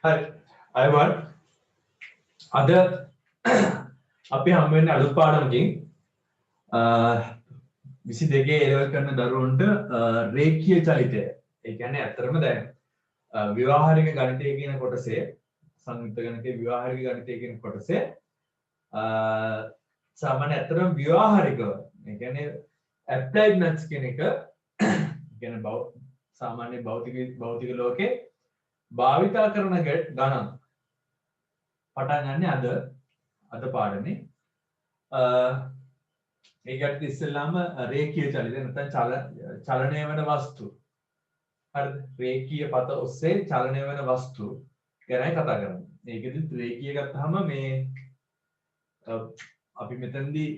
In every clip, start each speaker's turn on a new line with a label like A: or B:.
A: හරි අයවන් අද අපි හම් වෙන්නේ අලුත් පාඩමකින් 22 එලෙවල් කරන දරුවන්ට රේඛීය චලිතය ඒ කියන්නේ ඇත්තටම දැන් ව්‍යවහාරික ගණිතය කියන කොටසේ සංයුක්ත ගණිතයේ ව්‍යවහාරික ගණිතය කියන කොටසේ සාමාන්‍ය ඇත්තටම ව්‍යවහාරිකව ඒ කියන්නේ ඇප්ලයිඩ් මැත්ස් කියන එක කියන්නේ සාමාන්‍ය භෞතික ලෝකේ භාවිතා කරන ගණන් පටන් ගන්න අද පාඩමේ ඒකට ඉස්සෙල්ලාම රේඛීය චලිත නැත්නම් චලනය වෙන වස්තු හරිද රේඛීය පත ඔස්සේ චලනය වෙන වස්තු ගැනයි කතා කරන්නේ. ඒකෙදි රේඛීය ගත්තාම මේ අපි මෙතනදී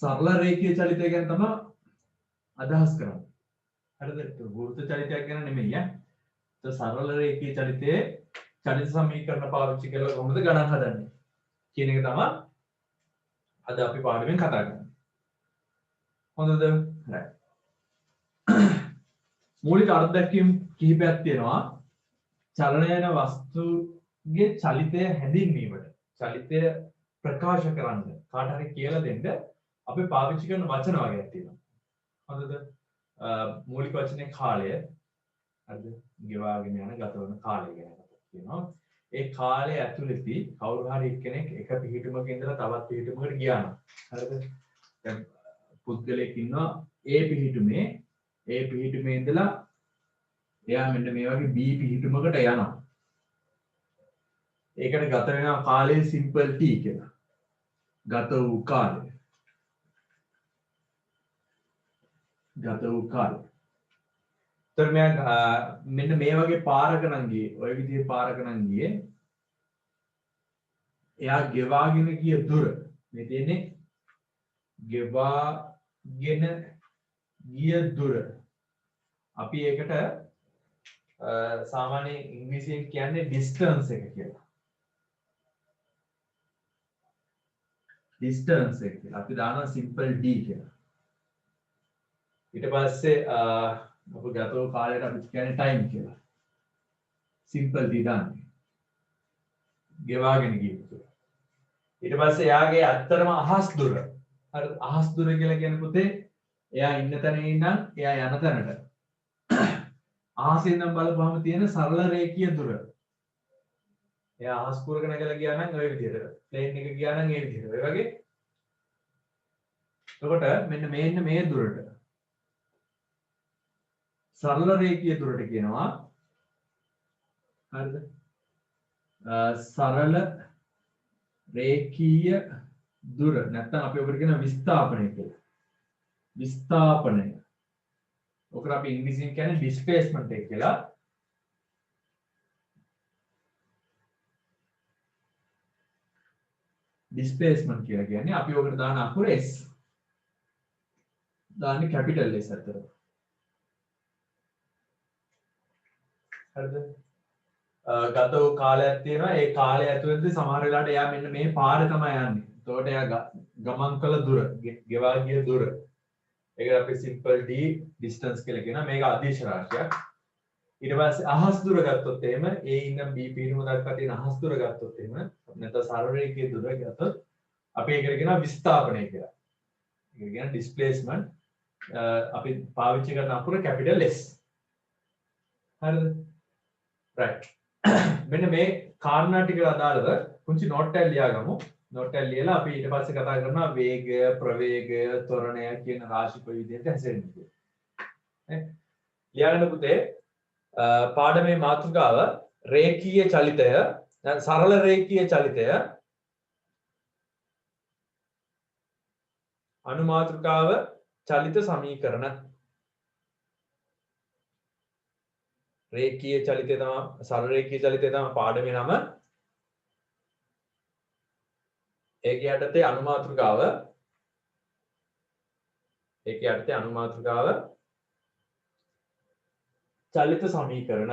A: සරල රේඛීය චලිතය ගැන තමයි අදහස් කරන්නේ. හරිද? වෘත්ත චලිතයක් ගැන නෙමෙයි ඈ. සරල රේඛීය චලිතයේ චලිත සමීකරණ පාවිච්චි කරලා කොහොමද ගණන් හදන්නේ කියන එක තමයි අද අපි පාඩමෙන් කතා කරන්නේ. හොඳද? right. මූලික අර්ථදැක්වීම් කිහිපයක් තියෙනවා. චලනය වෙන වස්තුගේ චලිතය හැඳින්වීමට, චලිතය ප්‍රකාශ කරන්න, කාට හරි කියලා දෙන්න අපි පාවිච්චි කරන වචන වර්ගයක් තියෙනවා. හොඳද? මූලික වචනේ කාලය. හරිද? ගෙවාගෙන යන ගත වෙන කාලය ගැන කියනවා. ඒ කාලය ඇතුළතදී කවුරු හරි එක්කෙනෙක් එක පිහිටුමක ඉඳලා තවත් පිහිටුමකට ගියා නම් හරිද? දැන් පුද්ගලයෙක් ඉන්නවා ඒ පිහිටුමේ ඉඳලා එයා මෙන්න මේ වගේ B පිහිටුමකට යනවා. ඒකට ගත වෙන කාලය සිම්පල් T කියලා. ගත වූ කාලය. මෙන්න මේ වගේ පාරක නම් ගියේ ඔය විදිහේ පාරක නම් ගියේ එයා ගෙවාගෙන ගිය දුර මේ තියෙන්නේ ගෙවාගෙන ගිය දුර අපි ඒකට සාමාන්‍ය ඉංග්‍රීසියෙන් කියන්නේ distance එක කියලා. distance එක කියලා අපි දානවා simple D කියලා. ඊට පස්සේ අප ගත වූ කාලයට අපි කියන්නේ time කියලා. simple D දාන්නේ. ගෙවාගෙන ගිය දුර. ඊට පස්සේ එයාගේ ඇත්තටම අහස් දුර. හරි අහස් දුර කියලා කියන්නේ පුතේ එයා ඉන්න තැන ඉඳන් එයා යන තැනට. අහසෙන් නම් බලපුවම තියෙන සරල රේඛීය දුර. එයා අහස් පුරක නැගලා ගියා නම් ওই විදිහට. ප්ලේන් එක ගියා නම් ඒ විදිහට. ඔය වගේ. එතකොට මෙන්න මේ දුරට සරල රේඛීය දුරට කියනවා. හරිද? සරල රේඛීය දුර නැත්නම් අපි ඔකට කියන විස්ථාපනය කියලා. විස්ථාපනය. ඔකට අපි ඉංග්‍රීසියෙන් කියන්නේ ඩිස්ප්ලේස්මන්ට් එක කියලා. ඩිස්ප්ලේස්මන්ට් කියලා කියන්නේ අපි ඔකට දාන අකුර S. දාන්නේ කැපිටල් S අතර. හරිද? ගත වූ කාලයක් තියෙනවා. ඒ කාලය ඇතුළතදී සමහර වෙලාවට එයා මෙන්න මේ පාරේ තමයි යන්නේ. එතකොට එයා ගමන් කළ දුර, ගෙවා ගිය දුර. ඒකට අපි simple D distance කියලා කියනවා. මේක අදිශ රාශියක්. ඊට පස්සේ අහස් දුර ගත්තොත් එහෙම ඒ ඉන්න B පිටුම දක්වා තියෙන අහස් දුර ගත්තොත් එහෙම නැත්නම් සරල රේඛීය දුර ගත්තොත් අපි ඒකට කියනවා විස්ථාපනය කියලා. ඒක කියන්නේ displacement. අපි පාවිච්චි කරන අකුර capital S. හරිද? right. මෙන්න මේ කාරණා ටික අදාළව පුංචි නෝට් එකක් ලියාගමු. නෝට් එකක් ලියලා අපි ඊට පස්සේ කතා කරනවා වේගය, ප්‍රවේගය, ත්වරණය කියන රාශි කොයි විදිහට හැසිරෙන්නේ කියලා. ලියාගන්න පුතේ පාඩමේ මාතෘකාව රේඛීය චලිතය, සරල රේඛීය චලිතය අනුමාතෘකාව චලිත සමීකරණ. රේඛීය චලිතය තමයි සරල රේඛීය චලිතය තමයි පාඩමේ නම. ඒකේ යටතේ අනුමාතෘකාව චලිත සමීකරණ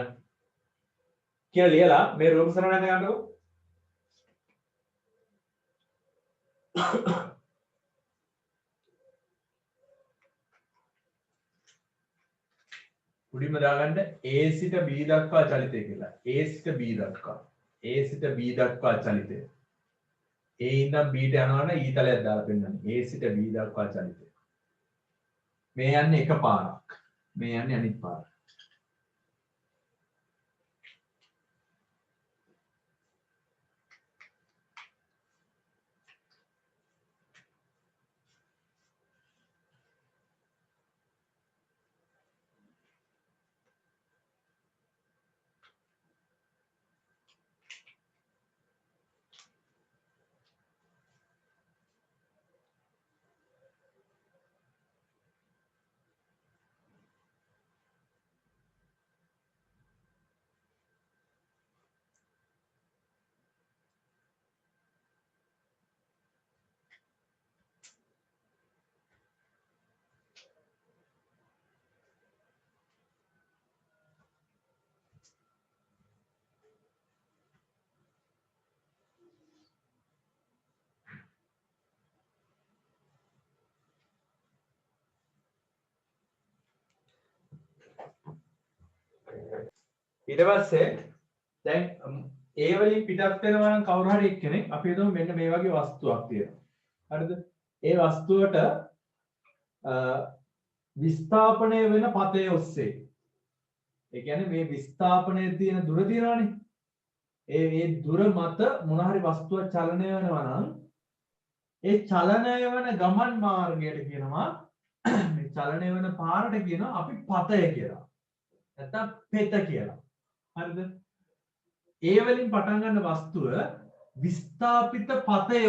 A: කියලා ලියලා මේ රූප සරණ ගන්නකො. උඩින්ම දාගන්න A සිට B දක්වා චලිතය කියලා. A සිට B දක්වා. A සිට B දක්වා චලිතය. A ඉඳන් B ට යනවනම් E තලයක් දාලා පෙන්නන්නේ. A සිට B දක්වා චලිතය. මේ යන්නේ එක පාරක්. මේ යන්නේ අනිත් පාර. ඊට පස්සේ දැන් ඒ වලින් පිටත් වෙනවා නම් කවුරු හරි එක්කෙනෙක් අපි හිතමු මෙන්න මේ වගේ වස්තුවක් තියෙනවා. හරිද? ඒ වස්තුවට විස්ථාපනය වෙන පතේ ඔස්සේ. ඒ කියන්නේ මේ විස්ථාපනයේ තියෙන දුර තියෙනවානේ. ඒ දුර මත මොන හරි වස්තුවක් චලනය වෙනවා නම් ඒ චලනය වෙන ගමන් මාර්ගයට කියනවා මේ චලනය වෙන පාරට කියනවා අපි පතය කියලා. නැත්නම් පෙත කියලා. හරිද? ඒ වලින් පටන් ගන්න වස්තුව විස්ථාපිත පතය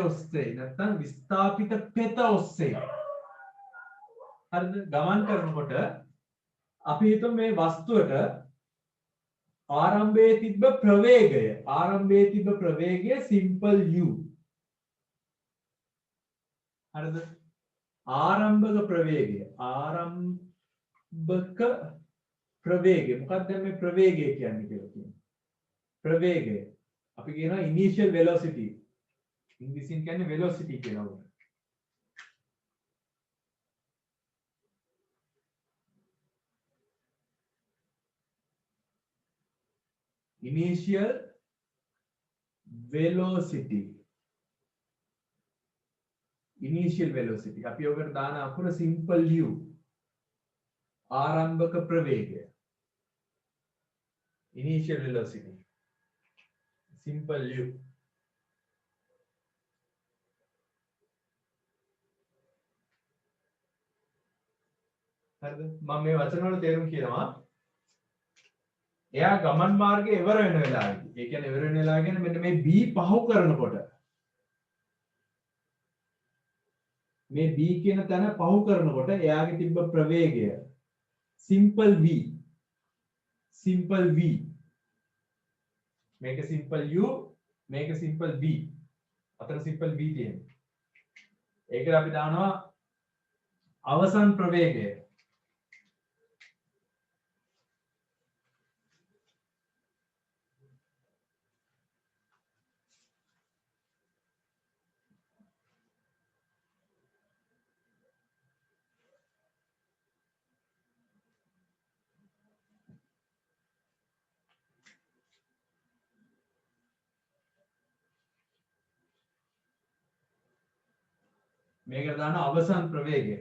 A: ඔස්සේ නැත්නම් විස්ථාපිත පෙත ඔස්සේ හරිද ගමන් කරනකොට අපි හිතමු මේ වස්තුවට ආරම්භයේ තිබ්බ ප්‍රවේගය simple u හරිද ආරම්භක ප්‍රවේගය මොකක්ද මේ ප්‍රවේගය කියන්නේ කියලා කියන්නේ ප්‍රවේගය අපි කියනවා initial velocity ඉංග්‍රීසියෙන් කියන්නේ velocity කියලා උන initial velocity අපි ඔකට දාන අකුර simple u ආරම්භක ප්‍රවේගය initial velocity simple u හරිද මම මේ වචන වල තේරුම් කියනවා එයා ගමන් මාර්ගයේ ඉවර වෙන වෙලාවේදී ඒ කියන්නේ ඉවර වෙන වෙලාව කියන්නේ මෙන්න මේ b පහු කරනකොට මේ b කියන තැන පහු කරනකොට එයාගේ තිබ්බ ප්‍රවේගය simple v මේක simple u මේක simple v අතර simple v තියෙනවා ඒකට අපි දානවා අවසන් ප්‍රවේගය මේකට දාන අවසන් ප්‍රවේගය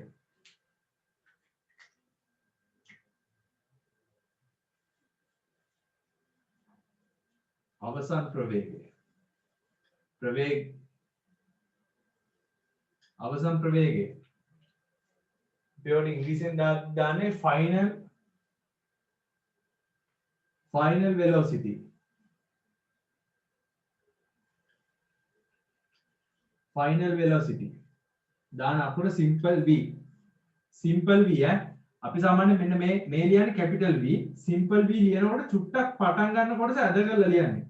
A: අවසන් ප්‍රවේගය පියෝඩි ඉංග්‍රීසියෙන් දාන්නේ final velocity දාන අකුර simple v අපි සාමාන්‍යයෙන් මෙන්න මේ ලියන්නේ capital V simple v ලියනකොට චුට්ටක් පටන් ගන්න කොටස ඇද කරලා ලියන්නේ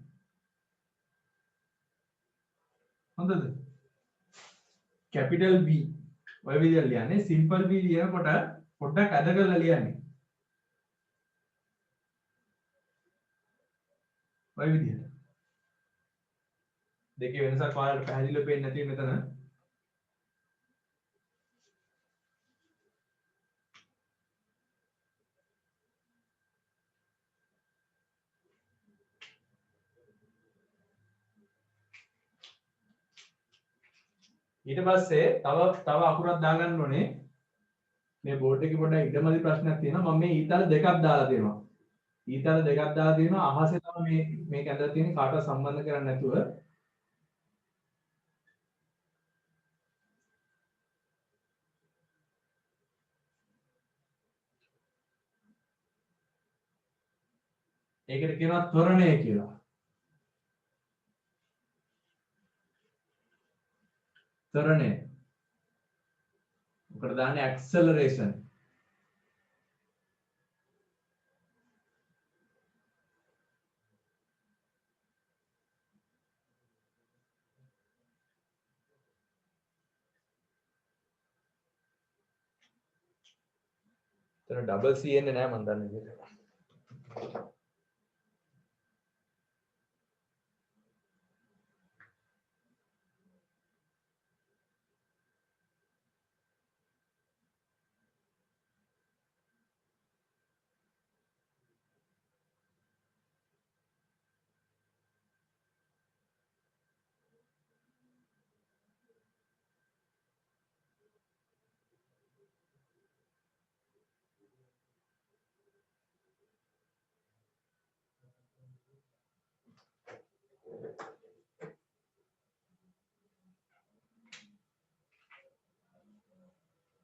A: හොඳද capital V ඔය විදිහට ලියන්නේ simple v ලියනකොට පොඩ්ඩක් ඇද කරලා ලියන්නේ ඔය විදිහට දෙකේ වෙනසක් ඔයාලට පැහැදිලිව පේන්නේ නැති වෙන මෙතන ඊට පස්සේ තව අකුරක් දාගන්න ඕනේ මේ බෝඩ් එකේ පොඩ්ඩක් ඉඩමදි ප්‍රශ්නයක් තියෙනවා මම මේ ඊතල දෙකක් දාලා තියෙනවා ඊතල දෙකක් දාලා තියෙනවා අහසේ තමයි මේක ඇඳලා තියෙන්නේ කාටවත් සම්බන්ධ කරන්නේ නැතුව ඒකට කියනවා ත්වරණය කියලා ත්වරණය මොකද දාන්නේ ඇක්සලරේෂන් එතන ඩබල් C එන්නේ නැහැ මම දන්නේ විදිහට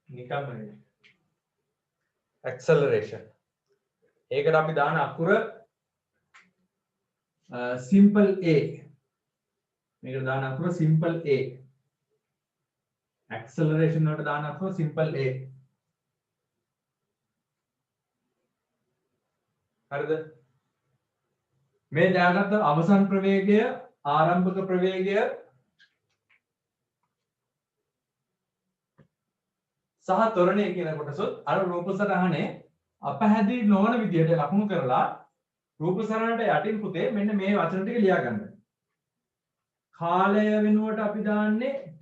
A: නිකම්ම නෙවෙයි acceleration ඒකට අපි දාන අකුර simple a මේකට දාන අකුර simple a acceleration වලට දාන අකුර simple a හරිද මේ දාගත්ත අවසන් ප්‍රවේගය ආරම්භක ප්‍රවේගය සහ ත්වරණය කියන කොටසොත් අර රූප සටහනේ අපහැදිලි නොවන විදිහට ලකුණු කරලා රූප සටහනට යටින් පුතේ මෙන්න මේ වචන ටික ලියා ගන්න. කාලය වෙනුවට අපි දාන්නේ t.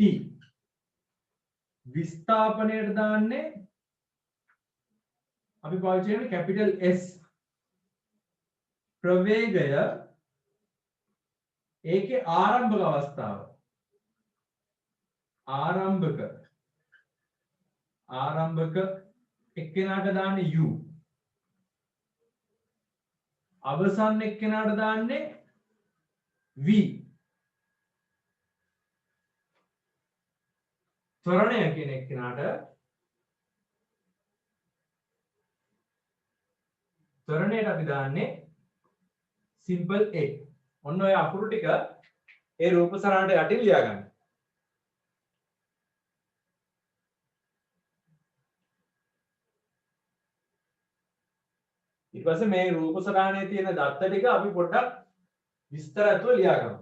A: විස්ථාපනයට දාන්නේ අපි පාවිච්චි කරන්නේ කැපිටල් S. ප්‍රවේගය ඒකේ ආරම්භක අවස්ථාව. ආරම්භක එක්කෙනාට දාන්නේ u අවසන් එක්කෙනාට දාන්නේ v ත්වරණය කියන එක්කෙනාට ත්වරණයට අපි දාන්නේ simple a ඔන්න ඔය අකුරු ටික ඒ රූප සරණට යටින් ලියා ගන්න ඊට පස්සේ මේ රූප සටහනේ තියෙන දත්ත ටික අපි පොඩ්ඩක් විස්තරත්ව ලියා ගමු.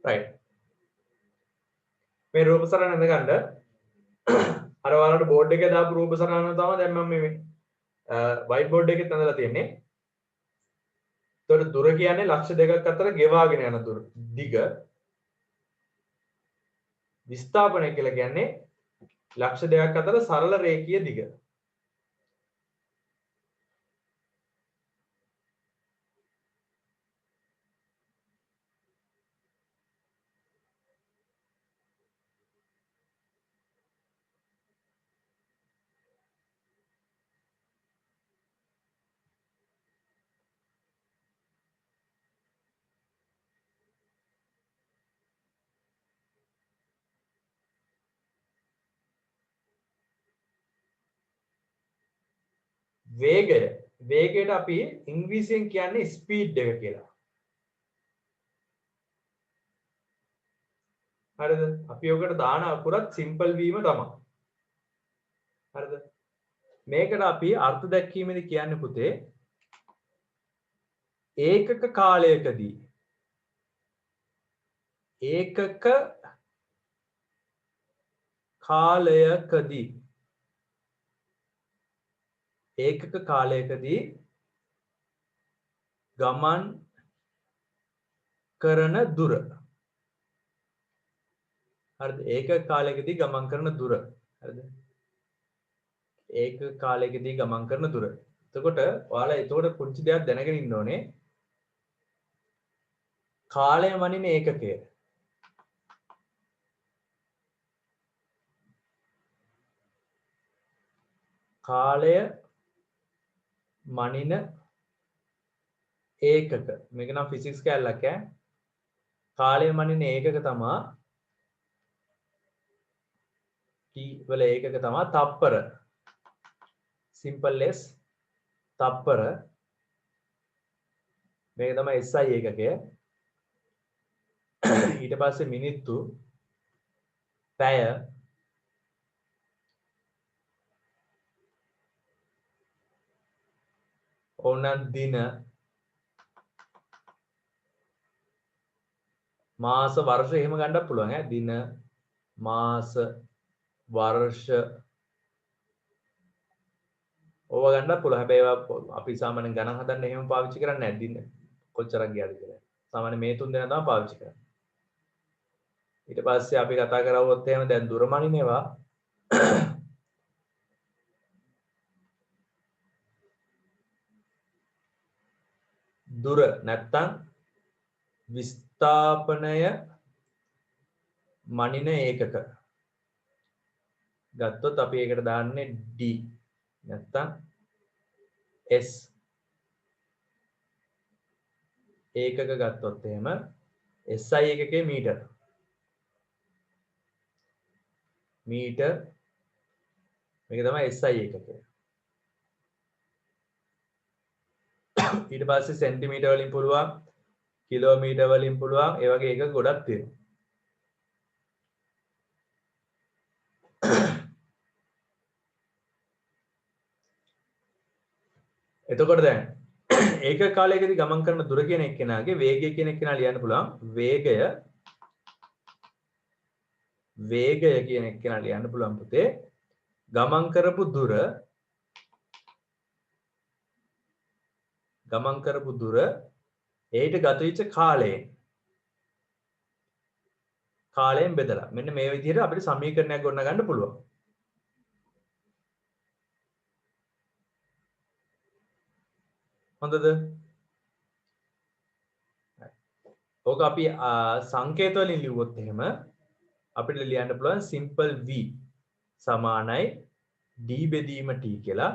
A: right. මේ රූප සටහන ඉඳගන්න අර ඔයාලට බෝඩ් එකේ දාපු රූප සටහන තමයි දැන් මම මේ white board එකේ තනලා තියෙන්නේ. එතකොට දුර කියන්නේ ලක්ෂ දෙකක් අතර ගෙවාගෙන යන දුර දිග විස්ථාපනය කියලා කියන්නේ ලක්ෂ දෙකක් අතර සරල රේඛීය දිග වේගයට අපි ඉංග්‍රීසියෙන් කියන්නේ ස්පීඩ් එක කියලා. හරිද? අපි ඔකට දාන අකුරත් සිම්පල් වීම තමයි. හරිද? මේකට අපි අර්ථ දැක්වීමේදී කියන්නේ පුතේ ඒකක කාලයකදී ගමන් කරන දුර. හරිද? ඒකක කාලයකදී ගමන් කරන දුර. හරිද? ඒක කාලයකදී ගමන් කරන දුර. එතකොට ඔයාලා එතකොට පුංචි දෙයක් දැනගෙන ඉන්න ඕනේ. කාලය මනින ඒකකය. කාලය මනින ඒකක. මේක නම් ෆිසික්ස් කැලලක් ඈ. කාලය මනින ඒකක තමා t වල ඒකක තමා තප්පර. simple as තප්පර. මේක තමයි SI ඒකකය. ඊට පස්සේ මිනිත්තු, පැය, ඕනනම් දින, මාස, වර්ෂ එහෙම ගන්නත් පුළුවන් ඈ. දින, මාස, වර්ෂ ඕවා ගන්නත් පුළුවන්. හැබැයි ඒවා අපි සාමාන්‍යයෙන් ගණන් හදන්න එහෙම පාවිච්චි කරන්නේ නැහැ. දින කොච්චරක් ගියාද කියලා. සාමාන්‍යයෙන් මේ තුන් දෙනා තමයි පාවිච්චි කරන්නේ. ඊට පස්සේ අපි කතා කරවුවොත් එහෙම දැන් දුර මනිනේවා දුර නැත්තම් විස්ථාපනය මනින ඒකක ගත්තොත් අපි ඒකට දාන්නේ D නැත්තම් S ඒකක ගත්තොත් එහෙම SI ඒකකේ මීටර මේක තමයි SI ඒකකය. ඊට පස්සේ සෙන්ටිමීටර වලින් පුළුවන්, කිලෝමීටර වලින් පුළුවන්, ඒ වගේ එක ගොඩක් තියෙනවා. එතකොට දැන් ඒක කාලයකදී ගමන් කරන දුර කියන එක්කෙනාගේ වේගය කියන එක්කෙනා ලියන්න පුළුවන්. වේගය කියන එක්කෙනා ලියන්න පුළුවන් පුතේ. ගමන් කරපු දුර ඒට ගත වෙච්ච කාලයෙන් බෙදලා මෙන්න මේ විදිහට අපිට සමීකරණයක් ගොඩනගන්න පුළුවන්. හොඳද? ඕක අපි සංකේත වලින් ලිව්වොත් එහෙම අපිට ලියන්න පුළුවන් simple v සමානයි d බෙදීම t කියලා.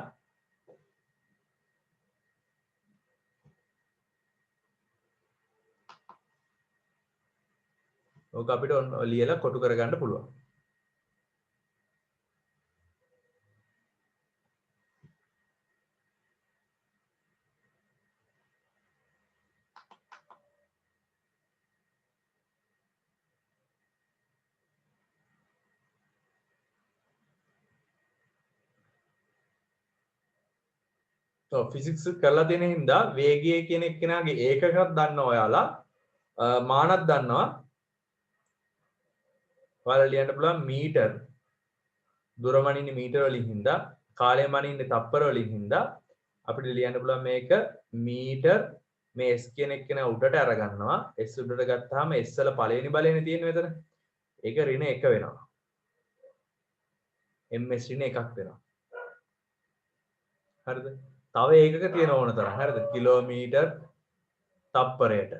A: ඕක අපිට ලියලා කොටු කරගන්න පුළුවන්. ෆිසික්ස් කරලා තියෙන හින්දා වේගය කියන එක්කෙනාගේ ඒකකයක් දන්නවා ඔයාලා. මානක් දන්නවා. ඔයාලා ලියන්න පුළුවන් මීටර්. දුර මනින්නේ මීටර වලින් හින්දා, කාලය මනින්නේ තප්පර වලින් හින්දා අපිට ලියන්න පුළුවන් මේක මීටර්. මේ s කියන එක්කෙනා උඩට අර ගන්නවා. s උඩට ගත්තාම s වල පළවෙනි බලයනේ තියෙන්නේ මෙතන. ඒක ඍණ 1 වෙනවා. ms ඍණ 1ක් වෙනවා. හරිද? තව ඒකක තියෙන ඕන තරම්. හරිද? කිලෝමීටර් තප්පරයට.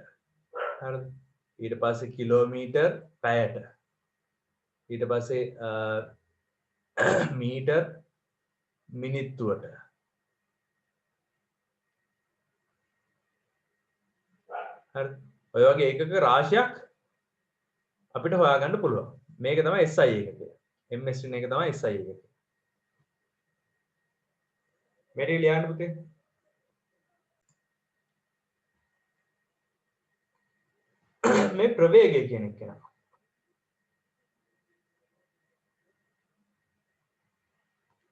A: හරිද? ඊට පස්සේ කිලෝමීටර් පැයට. ඊට පස්සේ මීටර් මිනිත්තුවට. හරිද? ඔය වගේ ඒකක රාශියක් අපිට හොයාගන්න පුළුවන්. මේක තමයි SI ඒකකය. ms ඍණ එක තමයි SI ඒකකය. මෙරි ලියන්න පුතේ. මේ ප්‍රවේගය කියන එක නා.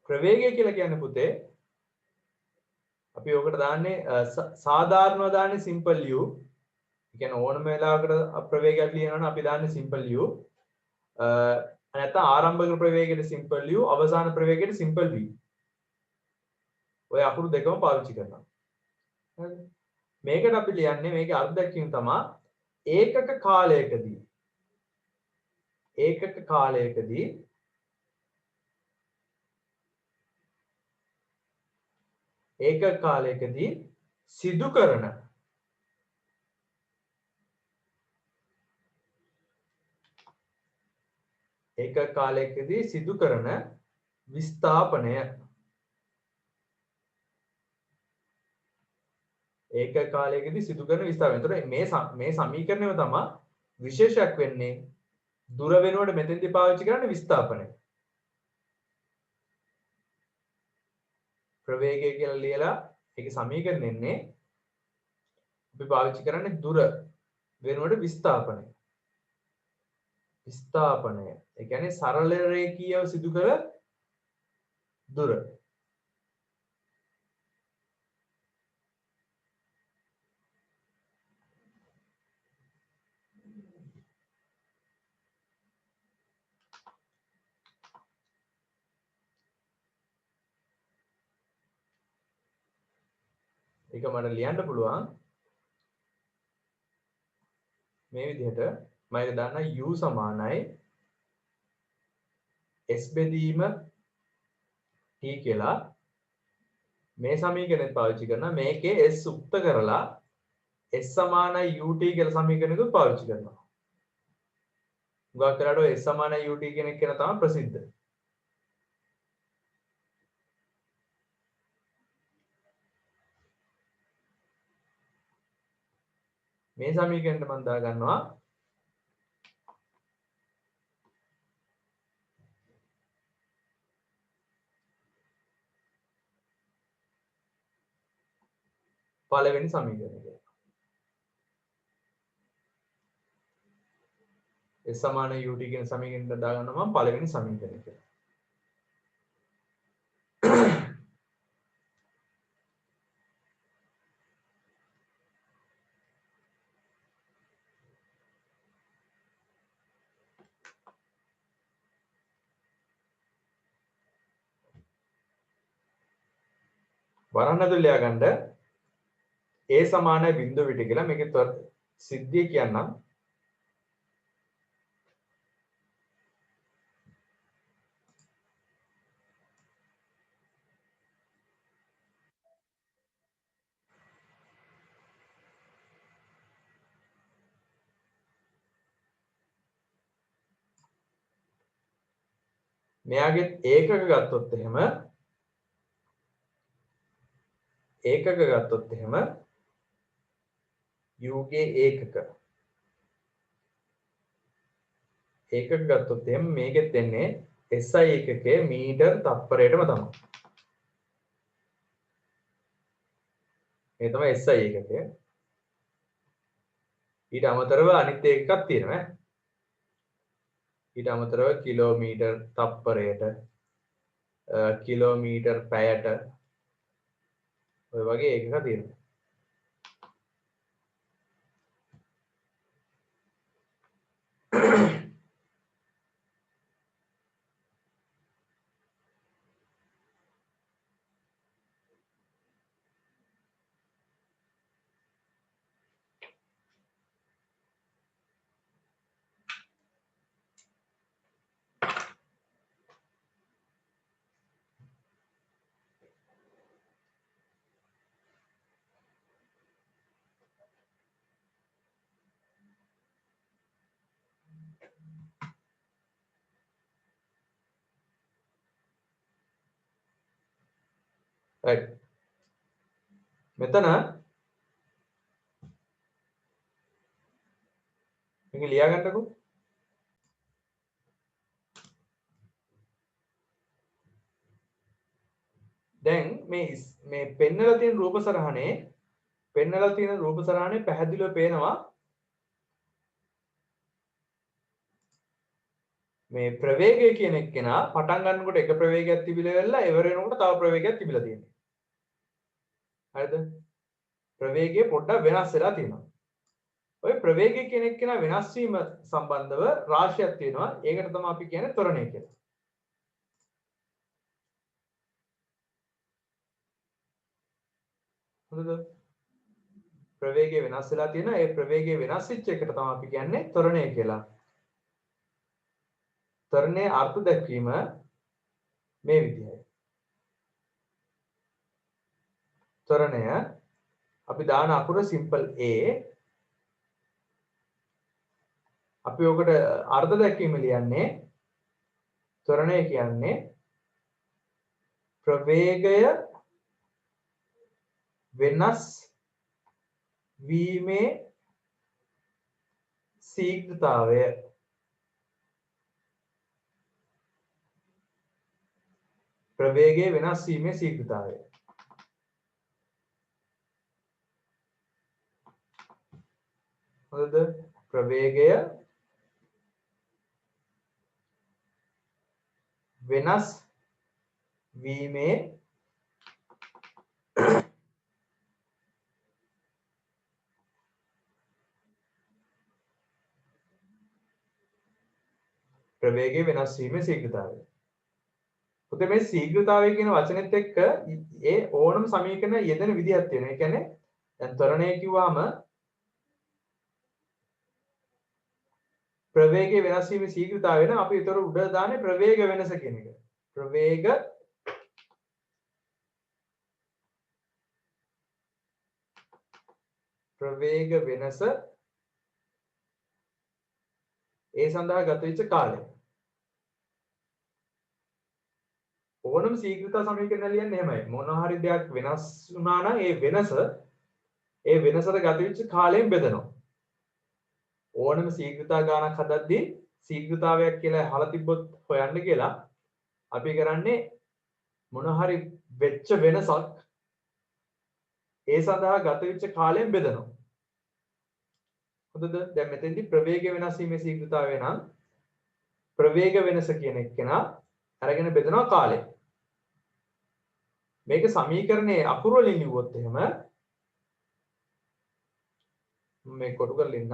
A: ප්‍රවේගය කියලා කියන්නේ පුතේ අපි ඔකට දාන්නේ සාධාරණව දාන්නේ simple u. ඒ කියන්නේ ඕනම වෙලාවකට ප්‍රවේගයක් ලියනවනම් අපි දාන්නේ simple u. නැත්නම් ආරම්භක ප්‍රවේගයට simple u, අවසාන ප්‍රවේගයට simple v. ඔය අකුරු දෙකම පාවිච්චි කරනවා. හරිද? මේකට අපි ලියන්නේ මේකේ අර්ථ දැක්වීම තමයි ඒකක කාලයකදී ඒක කාලයකදී සිදු කරන ඒක කාලයකදී සිදු කරන විස්ථාපනය ඒක කාලයකදී සිදු කරන විස්ථාපනය. එතකොට මේ සමීකරණයම තමයි විශේෂයක් වෙන්නේ දුර වෙනුවට මෙතෙන්දී පාවිච්චි කරන්නේ විස්ථාපනය. ප්‍රවේගය කියලා ලියලා ඒකේ සමීකරණ එන්නේ අපි පාවිච්චි කරන්නේ දුර වෙනුවට විස්ථාපනය. විස්ථාපනය. ඒ කියන්නේ සරල රේඛීයව සිදු කර දුර. ඒක මට ලියන්න පුළුවන් මේ විදිහට මම ඒක දාන්න u සමානයි s බෙදීම t කියලා මේ සමීකරණය පාවිච්චි කරනවා. මේකේ s උක්ත කරලා s සමානයි ut කියලා සමීකරණයකුත් පාවිච්චි කරනවා. උගක් කරලා s සමානයි ut කියන එක තමයි ප්‍රසිද්ධ. මේ සමීකරණයට මම දා ගන්නවා පළවෙනි සමීකරණය. s සමානයි ut කියන සමීකරණයට දා ගන්නවා මම පළවෙනි සමීකරණය කියලා. වරහන් ඇතුළේ ලියා ගන්න a සමානයි බිංදුව විට කියලා මේකේ සිද්ධිය කියන්නම්. මෙයාගේ ඒකක ගත්තොත් එහෙම u ගේ ඒකක ගත්තොත් එහෙම මේකෙත් එන්නේ SI ඒකකයේ මීටර් තප්පරයටම තමයි. මේ තමයි SI ඒකකය. ඊට අමතරව අනිත් ඒකකක් තියෙනවා. ඊට අමතරව කිලෝමීටර් තප්පරයට කිලෝමීටර් පැයට ඔය වගේ ඒකක තියෙනවා. right. මෙතන මේක ලියා ගන්නකො. දැන් මේ පෙන්නලා තියෙන රූප සරහනේ පැහැදිලිව පේනවා මේ ප්‍රවේගය කියන එක්කෙනා පටන් ගන්නකොට එක ප්‍රවේගයක් තිබිලා වෙලා ඉවර වෙනකොට තව ප්‍රවේගයක් තිබිලා තියෙනවා. හරිද? ප්‍රවේගය පොඩ්ඩක් වෙනස් වෙලා තියෙනවා. ඔය ප්‍රවේගය කියන එක්කෙනා වෙනස් වීම සම්බන්ධව රාශියක් තියෙනවා. ඒකට තමයි අපි කියන්නේ ත්වරණය කියලා. හරිද? ප්‍රවේගය වෙනස් වෙලා තියෙනවා. ඒ ප්‍රවේගය වෙනස් වෙච්ච එකට තමයි අපි කියන්නේ ත්වරණය කියලා. ත්වරණයේ අර්ථ දැක්වීම මේ විදිහයි. ත්වරණය අපි දාන අකුර සිම්පල් A අපි ඔකට අර්ථ දැක්වීම ලියන්නේ ත්වරණය කියන්නේ ප්‍රවේගය වෙනස් වීමේ ශීඝ්‍රතාවය ප්‍රවේගය වෙනස් වීමේ ශීඝ්‍රතාවය හොඳද ප්‍රවේගය වෙනස් වීමේ ප්‍රවේගය වෙනස් වීමේ ශීඝ්‍රතාවය. පුතේ මේ ශීඝ්‍රතාවය කියන වචනේත් එක්ක ඒ ඕනම සමීකරණ යෙදෙන විදිහක් තියෙනවා. ඒ කියන්නේ දැන් ත්වරණය කිව්වම ප්‍රවේගය වෙනස් වීමේ ශීඝ්‍රතාවය නම් අපි ඒතර උඩ දාන්නේ ප්‍රවේග වෙනස කියන එක. ප්‍රවේග වෙනස ඒ සඳහා ගත වෙච්ච කාලය. ඕනම ශීඝ්‍රතා සමීකරණ ලියන්නේ එහෙමයි. මොනවා හරි දෙයක් වෙනස් වුණා නම් ඒ වෙනසට ගත වෙච්ච කාලයෙන් බෙදනවා. ඕනම ශීඝ්‍රතා ගානක් හදද්දී ශීඝ්‍රතාවයක් කියලා අහලා තිබ්බොත් හොයන්න කියලා අපි කරන්නේ මොනවා හරි වෙච්ච වෙනසක් ඒ සඳහා ගත වෙච්ච කාලයෙන් බෙදනවා. හොඳද? දැන් මෙතෙන්දී ප්‍රවේගය වෙනස් වීමේ ශීඝ්‍රතාවය නම් ප්‍රවේග වෙනස කියන එක කෙනා අරගෙන බෙදනවා කාලය. මේක සමීකරණයේ අකුරු වලින් ලිව්වොත් එහෙම මේ කොටු කරලා ඉන්න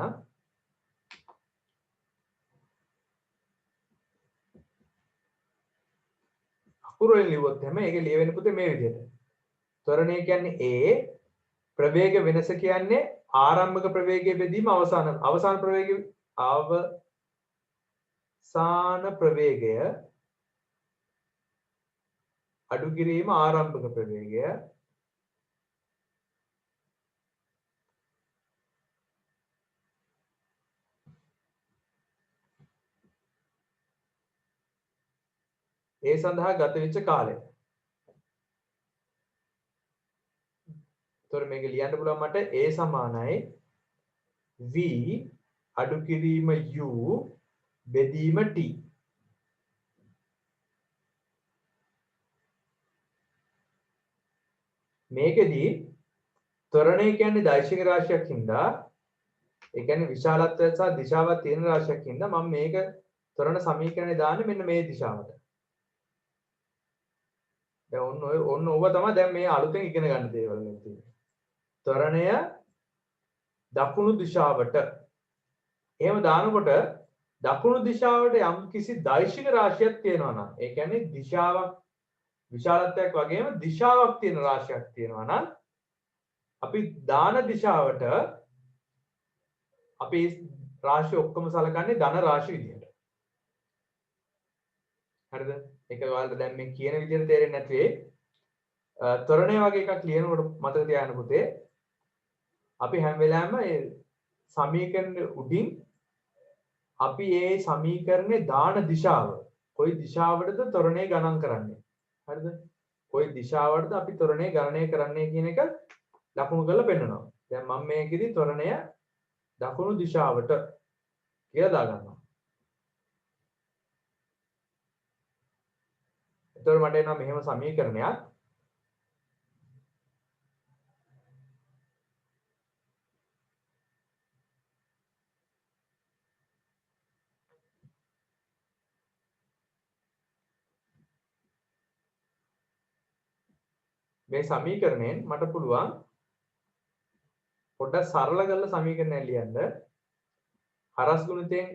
A: අකුරු වලින් ලිව්වොත් එහෙම ඒක ලියවෙන්නේ පුතේ මේ විදිහට. ත්වරණය කියන්නේ A ප්‍රවේග වෙනස කියන්නේ ආරම්භක ප්‍රවේගයේ බෙදීම අවසාන ප්‍රවේගය අඩු කිරීම ආරම්භක ප්‍රවේගය ඒ සඳහා ගත වෙච්ච කාලය. එතකොට මේක ලියන්න පුළුවන් මට A සමානයි v අඩු කිරීම u බෙදීම t. මේකෙදී ත්වරණය කියන්නේ දෛශික රාශියක් හින්දා ඒ කියන්නේ විශාලත්වය සහ දිශාවක් තියෙන රාශියක් හින්දා මම මේක ත්වරණ සමීකරණේ දාන්නේ මෙන්න මේ දිශාවට. දැන් ඔන්න ඕව තමයි දැන් මේ අලුතෙන් ඉගෙන ගන්න දේවල් මේ තියෙන්නේ. ත්වරණය දකුණු දිශාවට එහෙම දානකොට දකුණු දිශාවට යම් කිසි දෛශික රාශියක් තියෙනවා නම් ඒ කියන්නේ දිශාවක් විශාලත්වයක් වගේම දිශාවක් තියෙන රාශියක් තියෙනවා නම් අපි දාන දිශාවට අපි රාශිය ඔක්කොම සලකන්නේ ධන රාශි විදිහට. හරිද? ඒක ඔයාලට දැන් මේ කියන විදිහට තේරෙන්නේ නැති ත්වරණය වගේ එකක් ලියනකොට මතක තියාගන්න පුතේ අපි හැම වෙලාවෙම මේ සමීකරණ උඩින් අපි මේ සමීකරණේ දාන දිශාව කොයි දිශාවටද ත්වරණය ගණන් කරන්නේ. හරිද? කොයි දිශාවටද අපි ත්වරණය ගණනය කරන්නේ කියන එක ලකුණු කරලා පෙන්නනවා. දැන් මම මේකෙදි ත්වරණය දකුණු දිශාවට කියලා දාගන්නවා. එතකොට මට එනවා මෙහෙම සමීකරණයක්. මේ සමීකරණයෙන් මට පුළුවන් පොඩ්ඩක් සරල කරලා සමීකරණයක් ලියන්න. හරස් ගුණිතෙන්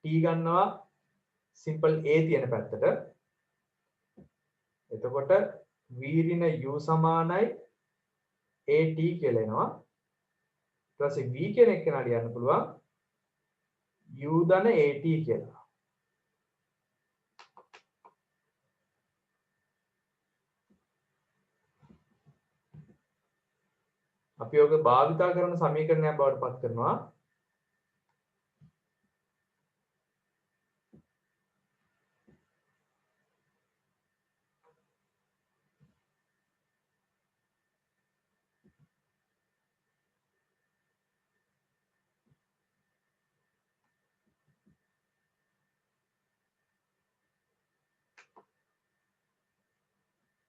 A: t ගන්නවා සිම්පල් a තියෙන පැත්තට. එතකොට v ඍණ u සමානයි at කියලා එනවා. ඊට පස්සේ v කියන එක කෙනා ලියන්න පුළුවන් u ධන at කියලා. අපි ඔක භාවිතා කරන සමීකරණයක් බවට පත් කරනවා.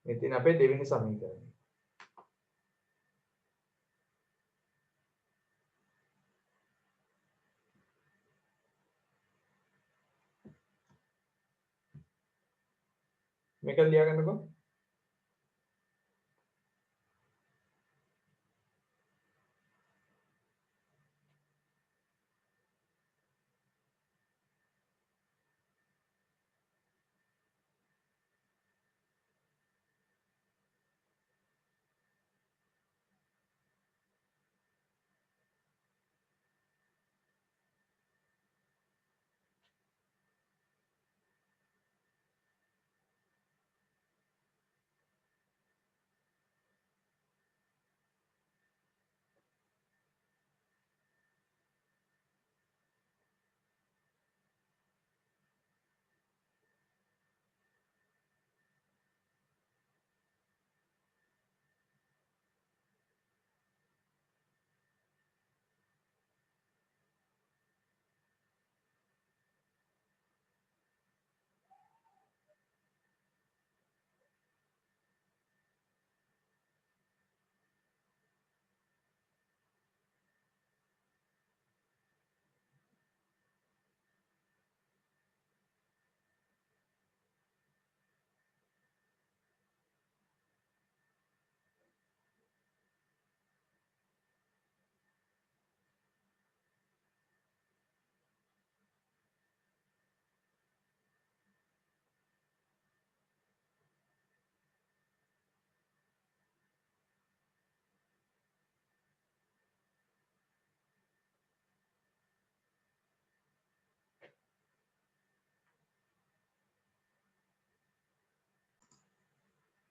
A: මේ තියෙන අපේ දෙවෙනි සමීකරණය. මේක ලියා ගන්නකො.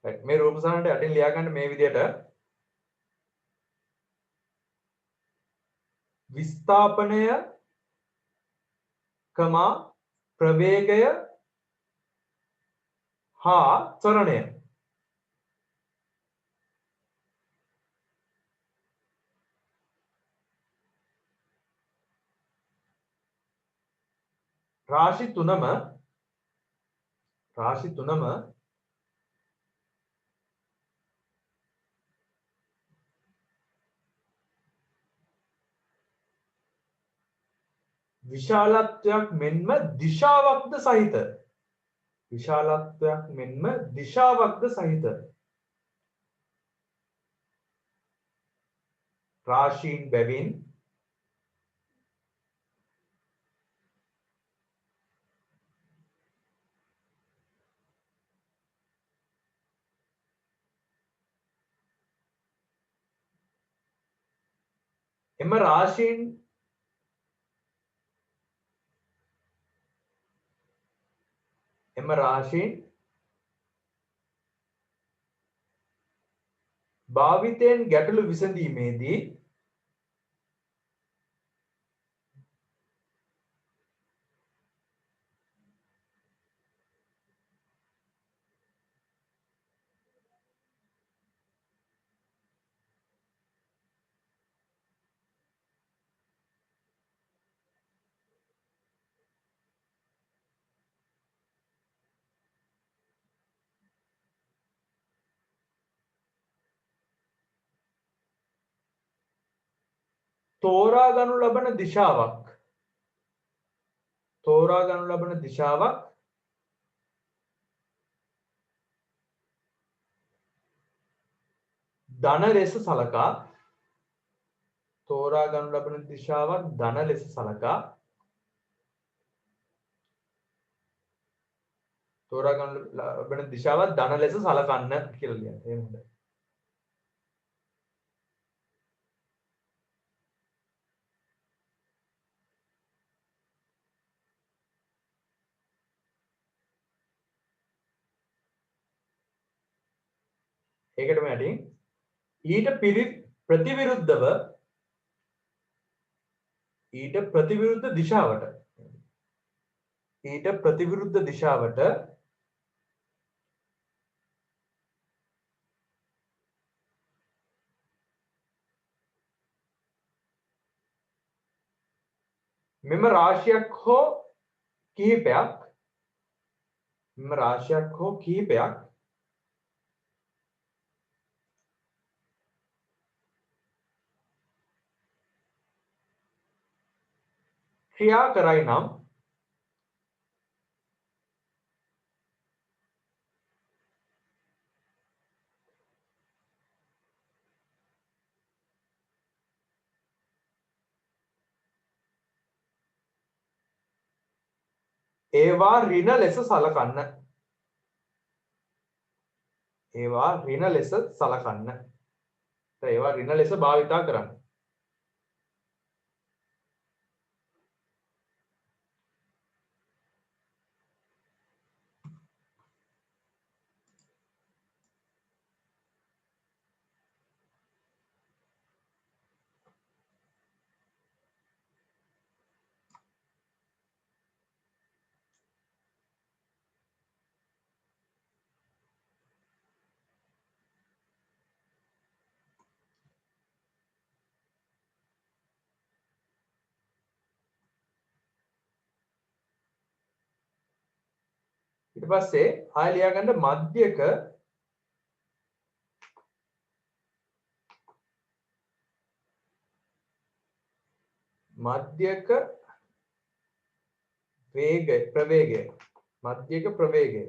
A: මේ රූපසාරණයට යටින් ලියා ගන්න මේ විදිහට විස්ථාපනය කමා ප්‍රවේගය හා ත්වරණය රාශි තුනම විශාලත්වයක් මෙන්ම දිශාවක්ද සහිත රාශීන් බැවින් එම රාශීන් භාවිතයෙන් ගැටලු විසඳීමේදී තෝරා ගනු ලබන දිශාවක් ධන ලෙස සලකා සලකන්න කියලා ලියන්න. එහෙම හොඳයි. ඒකටම යටින් ඊට පිරිත් ප්‍රතිවිරුද්ධව ඊට ප්‍රතිවිරුද්ධ දිශාවට මෙම රාශියක් හෝ කිහිපයක් ක්‍රියා කරයි නම් ඒවා ඍණ ලෙස සලකන්න. ඒවා ඍණ ලෙස භාවිතා කරන්න. ඊට පස්සේ ආය ලියා ගන්න මධ්‍යක ප්‍රවේගය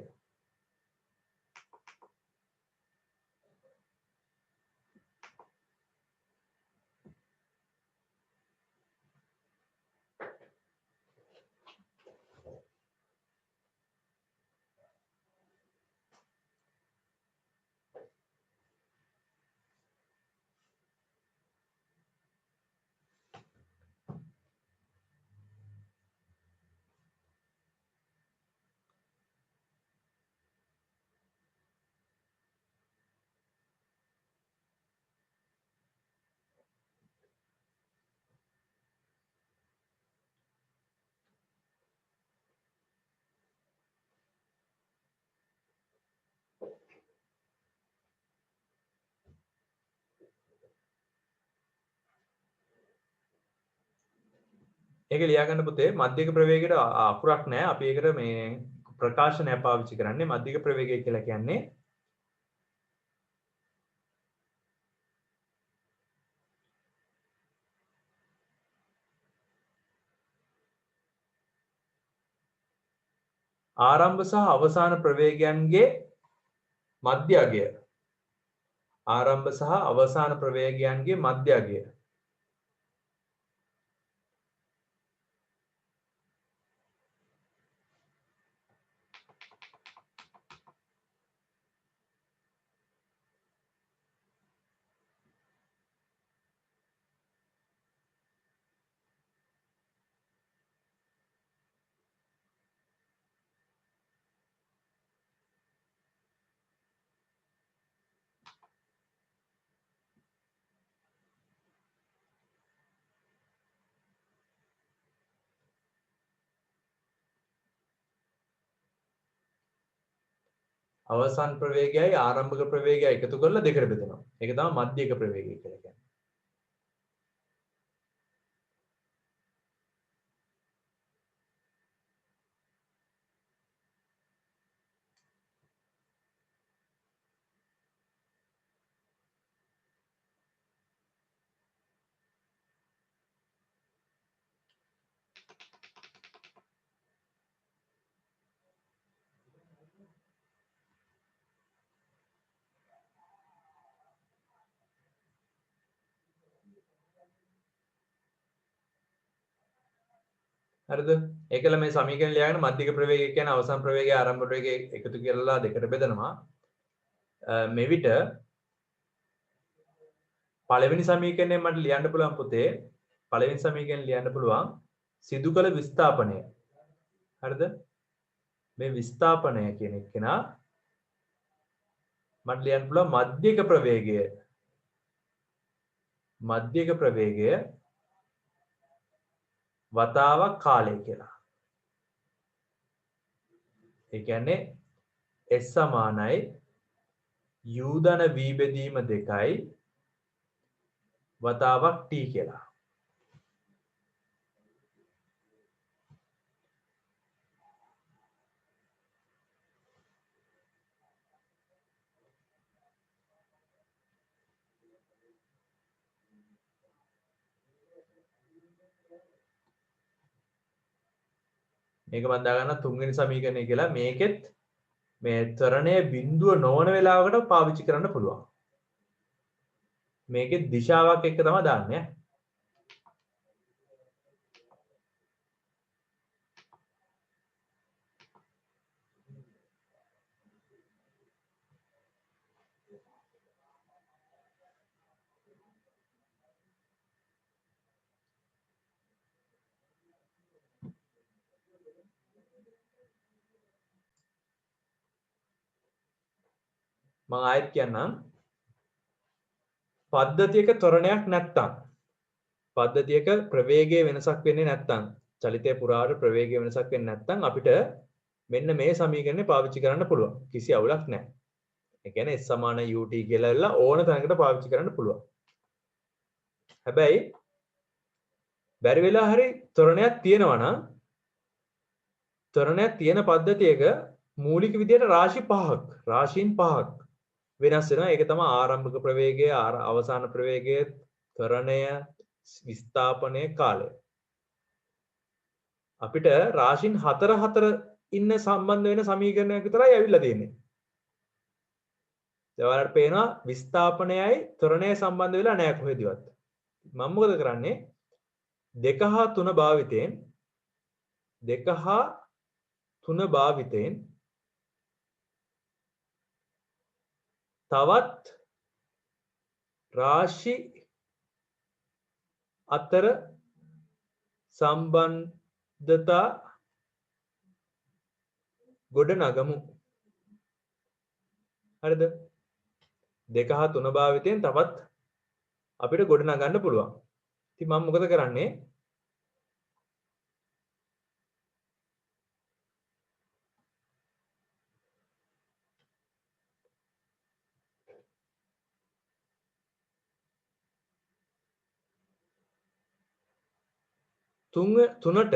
A: ඒක ලියා ගන්න පුතේ මධ්‍යක ප්‍රවේගයට අකුරක් නැහැ. අපි ඒකට මේ ප්‍රකාශනය පාවිච්චි කරන්නේ මධ්‍යක ප්‍රවේගය කියලා කියන්නේ ආරම්භ සහ අවසාන ප්‍රවේගයන්ගේ මධ්‍ය අගය. ආරම්භ සහ අවසාන ප්‍රවේගයන්ගේ මධ්‍ය අගය. අවසාන ප්‍රවේගයයි ආරම්භක ප්‍රවේගයයි එකතු කරලා දෙකට බෙදනවා. ඒක තමයි මධ්‍යක ප්‍රවේගය කියලා කියන්නේ. හරිද? ඒකල මේ සමීකරණ ලියාගෙන මධ්‍යක ප්‍රවේගය කියන්නේ අවසාන ප්‍රවේගය ආරම්භ ප්‍රවේගය එකතු කරලා දෙකට බෙදනවා. මෙවිට පළවෙනි සමීකරණය මට ලියන්න පුළුවන් පුතේ. පළවෙනි සමීකරණය ලියන්න පුළුවන් සිදු කළ විස්ථාපනය. හරිද? මේ විස්ථාපනය කියන එක නා මට ලියන්න පුළුවන් මධ්‍යක ප්‍රවේගය. මධ්‍යක ප්‍රවේගය වතාවක් කාලය කියලා. ඒ කියන්නේ S සමානයි u ධන v බෙදීම 2යි වතාවක් t කියලා. මේක මම දාගන්න තුන්වෙනි සමීකරණය කියලා. මේකෙත් මේ ත්වරණය බිඳුව නොවන වෙලාවකට පාවිච්චි කරන්න පුළුවන්. මේකේ දිශාවක් එක්ක තමයි දාන්නේ. මම ආයෙත් කියන්නම්. පද්ධතියක ත්වරණයක් නැත්තම් පද්ධතියක ප්‍රවේගයේ වෙනසක් වෙන්නේ නැත්තම් චලිතය පුරාට ප්‍රවේගයේ වෙනසක් වෙන්නේ නැත්තම් අපිට මෙන්න මේ සමීකරණය පාවිච්චි කරන්න පුළුවන්. කිසි අවුලක් නැහැ. ඒ කියන්නේ S සමාන ut කියලා ඉල්ල ඕන තැනකට පාවිච්චි කරන්න පුළුවන්. හැබැයි බැරි වෙලා හරි ත්වරණයක් තියෙනවා නම් ත්වරණයක් තියෙන පද්ධතියක මූලික විදියට රාශීන් පහක් වෙනස් වෙනවා. ඒක තමයි ආරම්භක ප්‍රවේගය, අවසාන ප්‍රවේගය, ත්වරණය, විස්ථාපනය, කාලය. අපිට රාශීන් 4 ඉන්න සම්බන්ධ වෙන සමීකරණයක් විතරයි ඇවිල්ලා තියෙන්නේ. දැන් ඔයාලට පේනවා විස්ථාපනයයි ත්වරණයයි සම්බන්ධ වෙලා නැහැ කොහෙදවත්. මම මොකද කරන්නේ? 2 හා 3 භාවිතයෙන් තවත් රාශි අතර සම්බන්ධතා ගොඩ නගමු. හරිද? 2 හා 3 භාවිතයෙන් තවත් අපිට ගොඩ නගන්න පුළුවන්. ඉතින් මම මොකද කරන්නේ? තුනට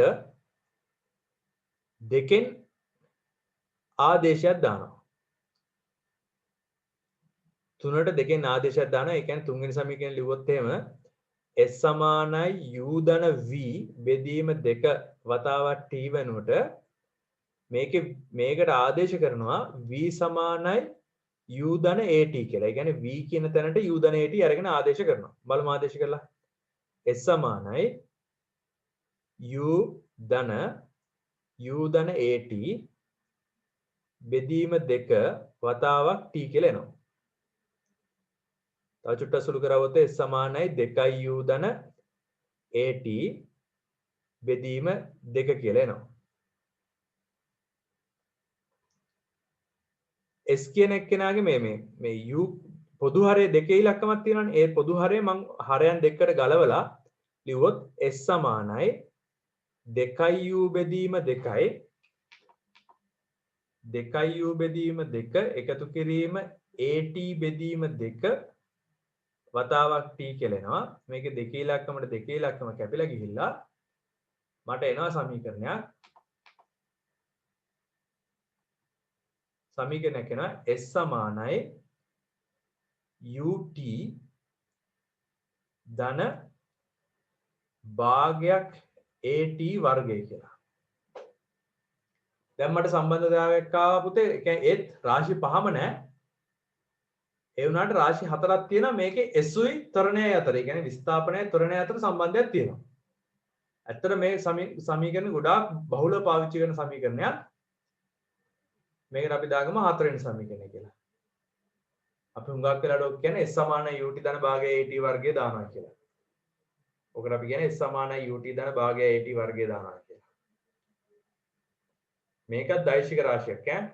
A: දෙකෙන් ආදේශයක් දානවා. තුනට දෙකෙන් ආදේශයක් දානවා. ඒ කියන්නේ තුන්වෙනි සමීකරණය ලිව්වොත් එහෙම S සමානයි u ධන v බෙදීම 2 වතාවක් t වෙනුවට මේකට ආදේශ කරනවා v සමානයි u ධන at කියලා. ඒ කියන්නේ v කියන තැනට u ධන at අරගෙන ආදේශ කරනවා. බලමු ආදේශ කරලා. S සමානයි u ධන at බෙදීම 2 වතාවක් t කියලා එනවා. තව චුට්ටක් සුළු කරවුවොත් S සමානයි 2u ධන at බෙදීම 2 කියලා එනවා. S කියන එක්කෙනාගේ මේ u පොදු හරය දෙකේ ඉලක්කමක් තියෙනවානේ. ඒ පොදු හරය මම හරයන් දෙකකට ගලවලා ලිව්වොත් S සමානයි 2u බෙදීම 2යි 2u බෙදීම 2 එකතු කිරීම at බෙදීම 2 වතාවක් t කියලා එනවා. මේකේ දෙකේ ඉලක්කමට දෙකේ ඉලක්කම කැපිලා ගිහිල්ලා මට එනවා සමීකරණයක්. සමීකරණයක් එනවා S සමානයි ut ධන භාගයක් at වර්ගය කියලා. දැන් මට සම්බන්ධතාවයක් ආවා පුතේ. ඒ කියන්නේ ඒත් රාශි පහම නැහැ. ඒ වුණාට රාශි 4ක් තියෙනවා. මේකේ S උයි ත්වරණයයි අතර. ඒ කියන්නේ විස්ථාපනයයි ත්වරණයයි අතර සම්බන්ධයක් තියෙනවා. ඇත්තට මේ සමීකරණ ගොඩාක් බහුලව පාවිච්චි කරන සමීකරණයක්. මේකට අපි දාගමු 4 වෙනි සමීකරණය කියලා. අපි හුඟක් වෙලාවට ඔක් කියන්නේ S සමානයි ut ධන භාගය at වර්ගය දානවා කියලා. ඔකට අපි කියන්නේ S සමානයි ut ධන භාගය at වර්ගය දානවා කියලා. මේකත් දෛශික රාශියක් ඈ.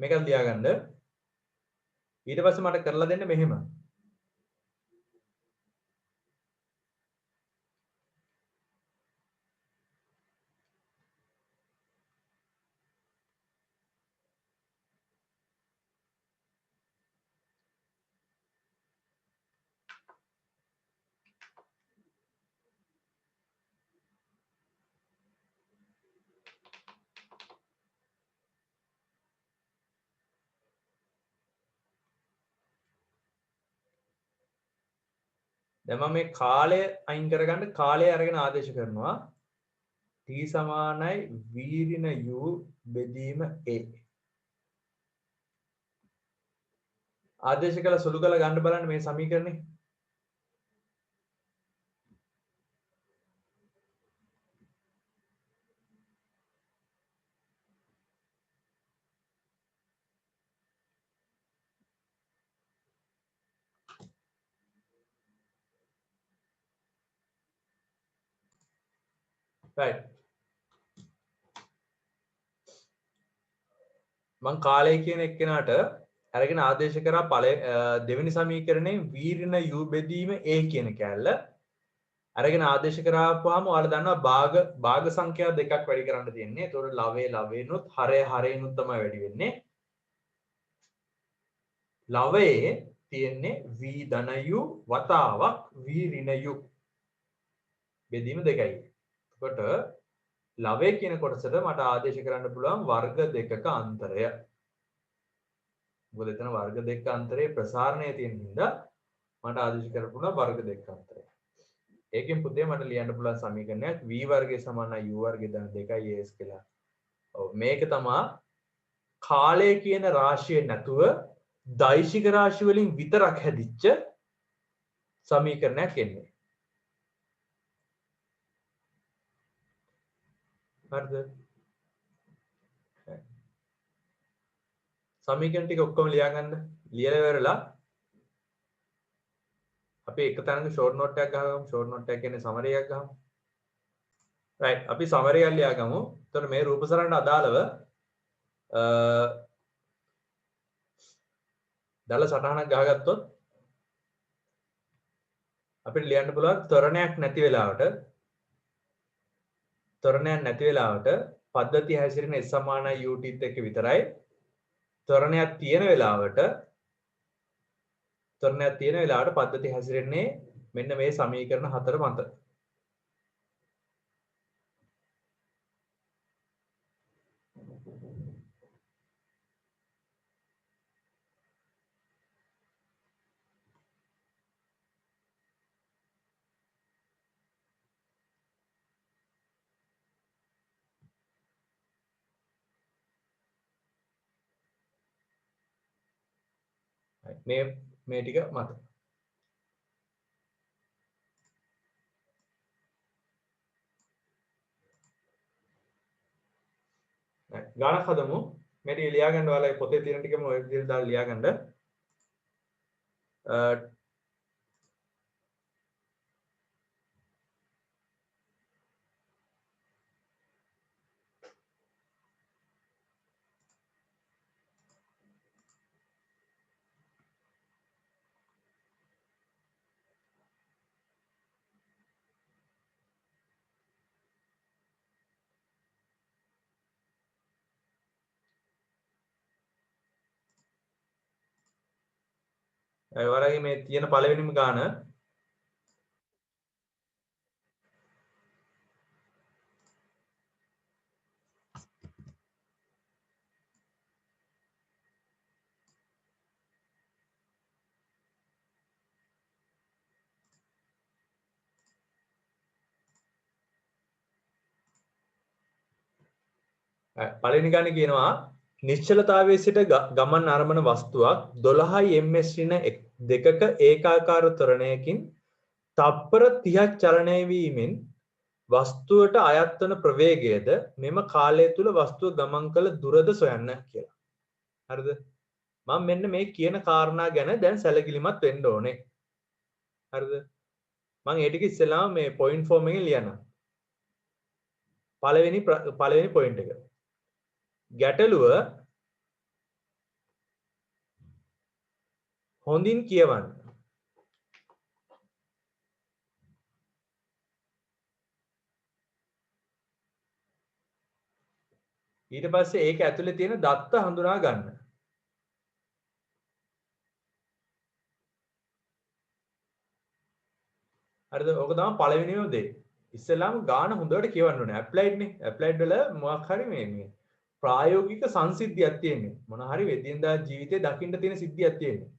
A: මේක ලියා ගන්න. ඊට පස්සේ මට කරලා දෙන්න මෙහෙම. දැන් මම මේ කාලය අයින් කරගන්න කාලය අරගෙන ආදේශ කරනවා t සමානයි v ඍණ u බෙදීම a ආදේශ කළ සුළු කළ ගන්න බලන්න මේ සමීකරණේ right මං කාලය කියන එක්කෙනාට අරගෙන ආදේශ කරා දෙවෙනි සමීකරණේ v ඍණ u බෙදීම a කියන කැලල අරගෙන ආදේශ කරාපුවාම ඔයාලා දන්නවා භාග සංඛ්‍යා දෙකක් වැඩි කරන්න තියෙන්නේ. ඒතකොට ලවේනුත් හරේනුත් තමයි වැඩි වෙන්නේ. ලවයේ තියෙන්නේ v ධන u වතාවක් v ඍණ u බෙදීම දෙකයි. එතකොට ලවයේ කියන කොටසට මට ආදේශ කරන්න පුළුවන් වර්ග දෙකක අන්තරය. මොකද එතන වර්ග දෙක අන්තරයේ ප්‍රසාරණය තියෙන හින්දා මට ආදේශ කරන්න පුළුවන් වර්ග දෙක අන්තරය. ඒකෙන් පුතේ මට ලියන්න පුළුවන් සමීකරණයක් v වර්ගය සමානයි u වර්ගය ධන 2as කියලා. ඔව් මේක තමයි කාලය කියන රාශිය නැතුව දෛශික රාශි වලින් විතරක් හැදිච්ච සමීකරණයක් එන්නේ. හරිද? සමීකරණ ටික ඔක්කොම ලියා ගන්න. ලියලා ඉවරලා අපි එක තැනක ෂෝට් නෝට් එකක් ගහගමු. ෂෝට් නෝට් එක කියන්නේ සමරි එකක් ගහමු. රයිට් අපි සමරි එකක් ලියා ගමු. එතකොට මේ රූප සරණට අදාළව දල සටහනක් ගහගත්තොත් අපිට ලියන්න පුළුවන් ත්වරණයක් නැති වෙලාවට පද්ධතිය හැසිරෙන s සමානයි ut එක්ක විතරයි. ත්වරණයක් තියෙන වෙලාවට පද්ධතිය හැසිරෙන්නේ මෙන්න මේ සමීකරණ හතර මත. මේ ටික මත. ගානක් හදමු. මේ ටික ලියා ගන්න ඔයාලා පොතේ තියෙන ටිකම ඔය විදිහට දාලා ලියා ගන්න. ඔයාලගේ මේ තියෙන පළවෙනිම ගාන පළවෙනි ගානේ කියනවා නිශ්චලතාවයේ සිට ගමන් ආරම්භන වස්තුවක් 12 ms ඍණ දෙකක ඒකාකාර ත්වරණයකින් තප්පර 30ක් චලනය වීමෙන් වස්තුවට අයත් වන ප්‍රවේගයද මෙම කාලය තුල වස්තුව ගමන් කළ දුරද සොයන්න කියලා. හරිද? මම මෙන්න මේ කියන කාරණා ගැන දැන් සැලකිලිමත් වෙන්න ඕනේ. හරිද? මම ඒ ටික ඉස්සෙල්ලාම මේ පොයින්ට් ෆෝම් එකෙන් ලියනවා. පළවෙනි පොයින්ට් එක. ගැටලුව හොඳින් කියවන්න. ඊට පස්සේ ඒක ඇතුලේ තියෙන දත්ත හඳුනා ගන්න. හරිද? ඕක තමයි පළවෙනිම දේ. ඉස්සෙල්ලාම ගාන හොඳට කියවන්න ඕනේ. ඇප්ලයිඩ් නේ. ඇප්ලයිඩ් වල මොකක් හරි මේ ප්‍රායෝගික සංසිද්ධියක් තියෙන්නේ. මොන හරි වෙදින්දා ජීවිතේ දකින්න තියෙන සිද්ධියක් තියෙන්නේ.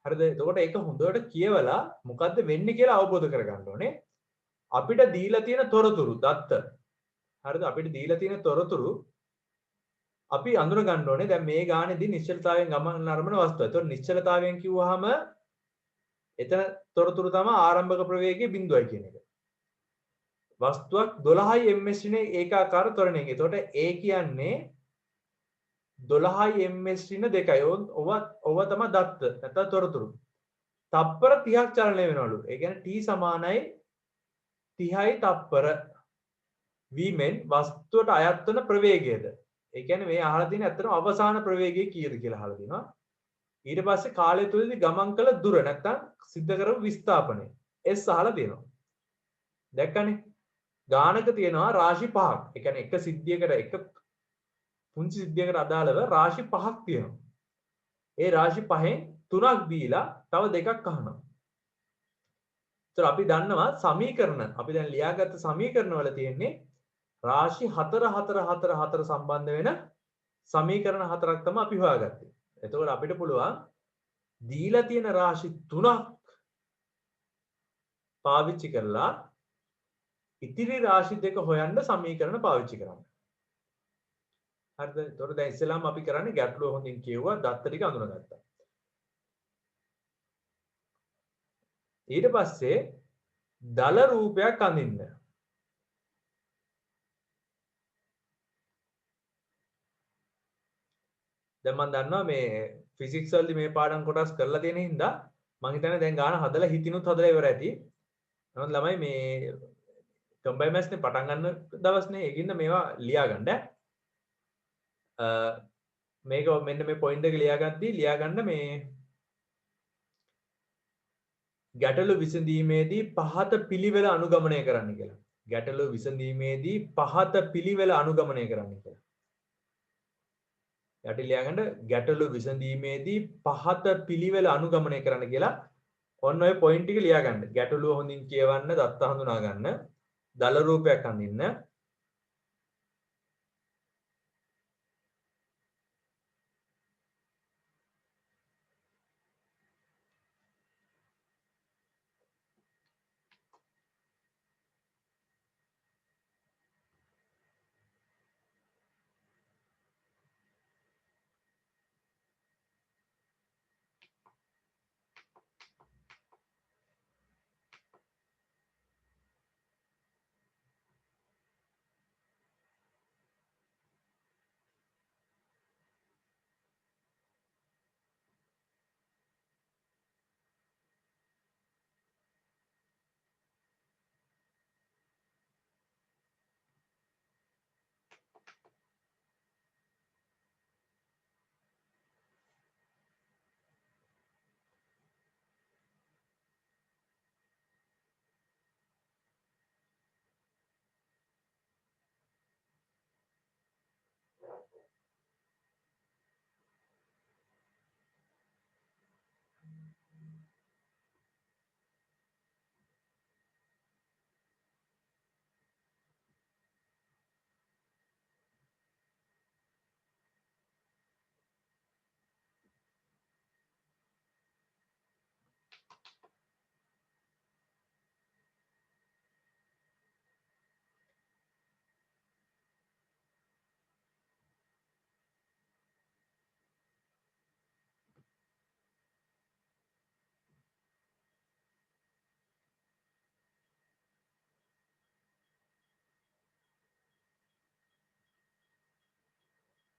A: හරිද? එතකොට ඒක හොඳට කියවලා මොකද්ද වෙන්නේ කියලා අවබෝධ කරගන්න ඕනේ. අපිට දීලා තියෙන තොරතුරු දත්ත. හරිද? අපිට දීලා තියෙන තොරතුරු අපි අඳුර ගන්න ඕනේ. දැන් මේ ගානේදී නිශ්චලතාවයෙන් ගමන් නරඹන වස්තුව. එතකොට නිශ්චලතාවයෙන් කිව්වහම එතන තොරතුරු තමයි ආරම්භක ප්‍රවේගයේ බිඳුවයි කියන එක. වස්තුවක් 12යි ms නේ ඒකාකාර ත්වරණයක. එතකොට A කියන්නේ 12යි ms ඍණ 2යි. ඔව තමයි දත්ත. නැත්නම් තොරතුරු. තප්පර 30ක් චලනය වෙනවලු. ඒ කියන්නේ t සමානයි 30යි තප්පර. v මෙන් වස්තුවට අයත් වන ප්‍රවේගයද. ඒ කියන්නේ මේ අහලා තියෙන ඇත්තටම අවසාන ප්‍රවේගය කීයද කියලා අහලා තිනවා. ඊට පස්සේ කාලය තුලදී ගමන් කළ දුර නැත්නම් සිද්ධ කරපු විස්ථාපනය S අහලා තියෙනවා. දැක්කනේ? ගානක තියෙනවා රාශි 5ක්. ඒ කියන්නේ එක සිද්ධියකට එක පුංචි සිද්ධියකට අදාළව රාශි 5ක් තියෙනවා. ඒ රාශි 5න් 3ක් දීලා තව 2ක් අහනවා. ඒතර අපි දන්නවා සමීකරණ අපි දැන් ලියාගත්ත සමීකරණ වල තියෙන්නේ රාශි 4 4 4 4 සම්බන්ධ වෙන සමීකරණ 4ක් තමයි අපි හොයාගත්තේ. එතකොට අපිට පුළුවන් දීලා තියෙන රාශි 3ක් පාවිච්චි කරලා ඉතිරි රාශි දෙක හොයන්න සමීකරණ පාවිච්චි කරන්න. හරිද? එතකොට දැන් ඉස්සෙල්ලාම අපි කරන්නේ ගැටලුව හොඳින් කියුවා දත්ත ටික අඳුනගත්තා. ඊට පස්සේ දල රූපයක් අඳින්න. දැන් මම දන්නවා මේ ෆිසික්ස් වලදී මේ පාඩම් කොටස් කරලා තියෙන හින්දා මම හිතන්නේ දැන් ගාන හදලා හිතිනුත් හදලා ඉවර ඇති. නමුත් ළමයි මේ කම්බයින් මැත්ස් නේ පටන් ගන්න දවස්නේ ඒකින්ද මේවා ලියා ගන්න. මේක මෙන්න මේ පොයින්ට් එක ලියා ගන්න මේ ගැටලු විසඳීමේදී පහත පිළිවෙල අනුගමනය කරන්න කියලා. ගැටලු විසඳීමේදී පහත පිළිවෙල අනුගමනය කරන්න කියලා. යට ලියා ගන්න ගැටලු විසඳීමේදී පහත පිළිවෙල අනුගමනය කරන්න කියලා. ඔන්න ඔය පොයින්ට් ටික ලියා ගන්න. ගැටලුව හොඳින් කියවන්න, දත්ත හඳුනා ගන්න, දල රූපයක් අඳින්න.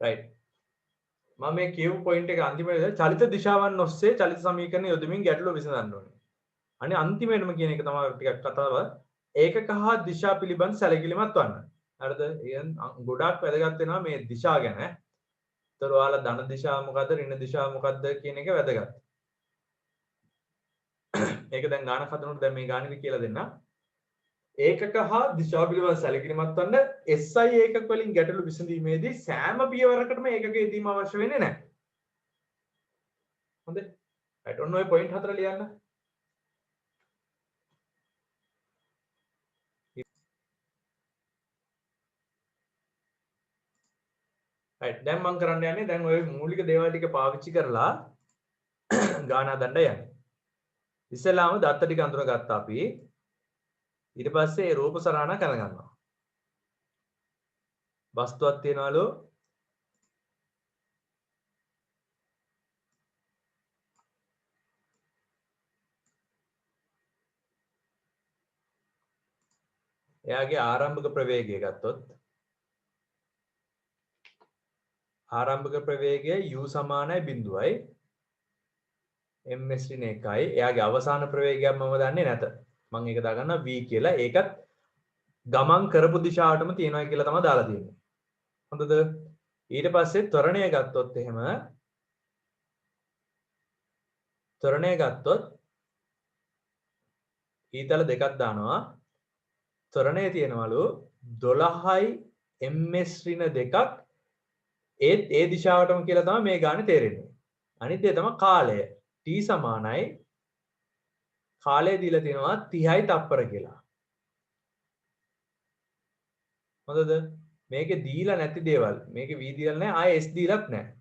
A: right මම මේ කියපු පොයින්ට් එක අන්තිමේදී චලිත දිශාවන් ඔස්සේ චලිත සමීකරණ යොදමින් ගැටලුව විසඳන්න ඕනේ. අනේ අන්තිමේටම කියන එක තමයි ටිකක් කතාව. ඒකක හා දිශා පිළිබඳ සැලකිලිමත් වන්න. හරිද? ගොඩාක් වැදගත් වෙනවා මේ දිශා ගැන. ඒතර ඔයාලා ධන දිශා මොකද්ද ඍණ දිශා මොකද්ද කියන එක වැදගත්. ඒක දැන් ගානක් හදනකොට දැන් මේ ගානෙදි කියලා දෙන්න. ඒකක හා දිශාව පිළිබඳ සැලකිලිමත් වන්න SI ඒකක වලින් ගැටලු විසඳීමේදී සෑම පියවරකටම ඒකක යෙදීම අවශ්‍ය වෙන්නේ නැහැ. හොඳයි. right ඔන්න ඔය පොයින්ට් හතර ලියන්න. right දැන් මම කරන්න යන්නේ දැන් ඔය මූලික දේවල් ටික පාවිච්චි කරලා ගාන හදන්න යන්නේ. ඉස්සෙල්ලාම දත්ත ටික අඳුරගත්තා අපි. ඊට පස්සේ ඒ රූප සරහන කරගන්නවා. වස්තුවක් තියනවලු එයාගේ ආරම්භක ප්‍රවේගය ගත්තොත් ආරම්භක ප්‍රවේගය u සමානයි බිඳුවයි ms ඍණ 1යි. එයාගේ අවසාන ප්‍රවේගයක් මම දන්නේ නැත. මම ඒක දාගන්නවා v කියලා. ඒකත් ගමන් කරපු දිශාවටම තියෙනවා කියලා තමයි දාලා තියෙන්නේ. හොඳද? ඊට පස්සේ ත්වරණය ගත්තොත් එහෙම ත්වරණය ගත්තොත් ඊතල දෙකක් දානවා. ත්වරණය තියෙනවලු 12යි ms ඍණ 2ක් ඒත් ඒ දිශාවටම කියලා තමයි මේ ගානේ තේරෙන්නේ. අනිත් දේ තමයි කාලය. t සමානයි කාලය දීලා තියෙනවා 30යි තප්පර කියලා. හොඳද? මේකේ දීලා නැති දේවල්. මේකේ v දීලා නැහැ, ආයේ s දීලත් නැහැ.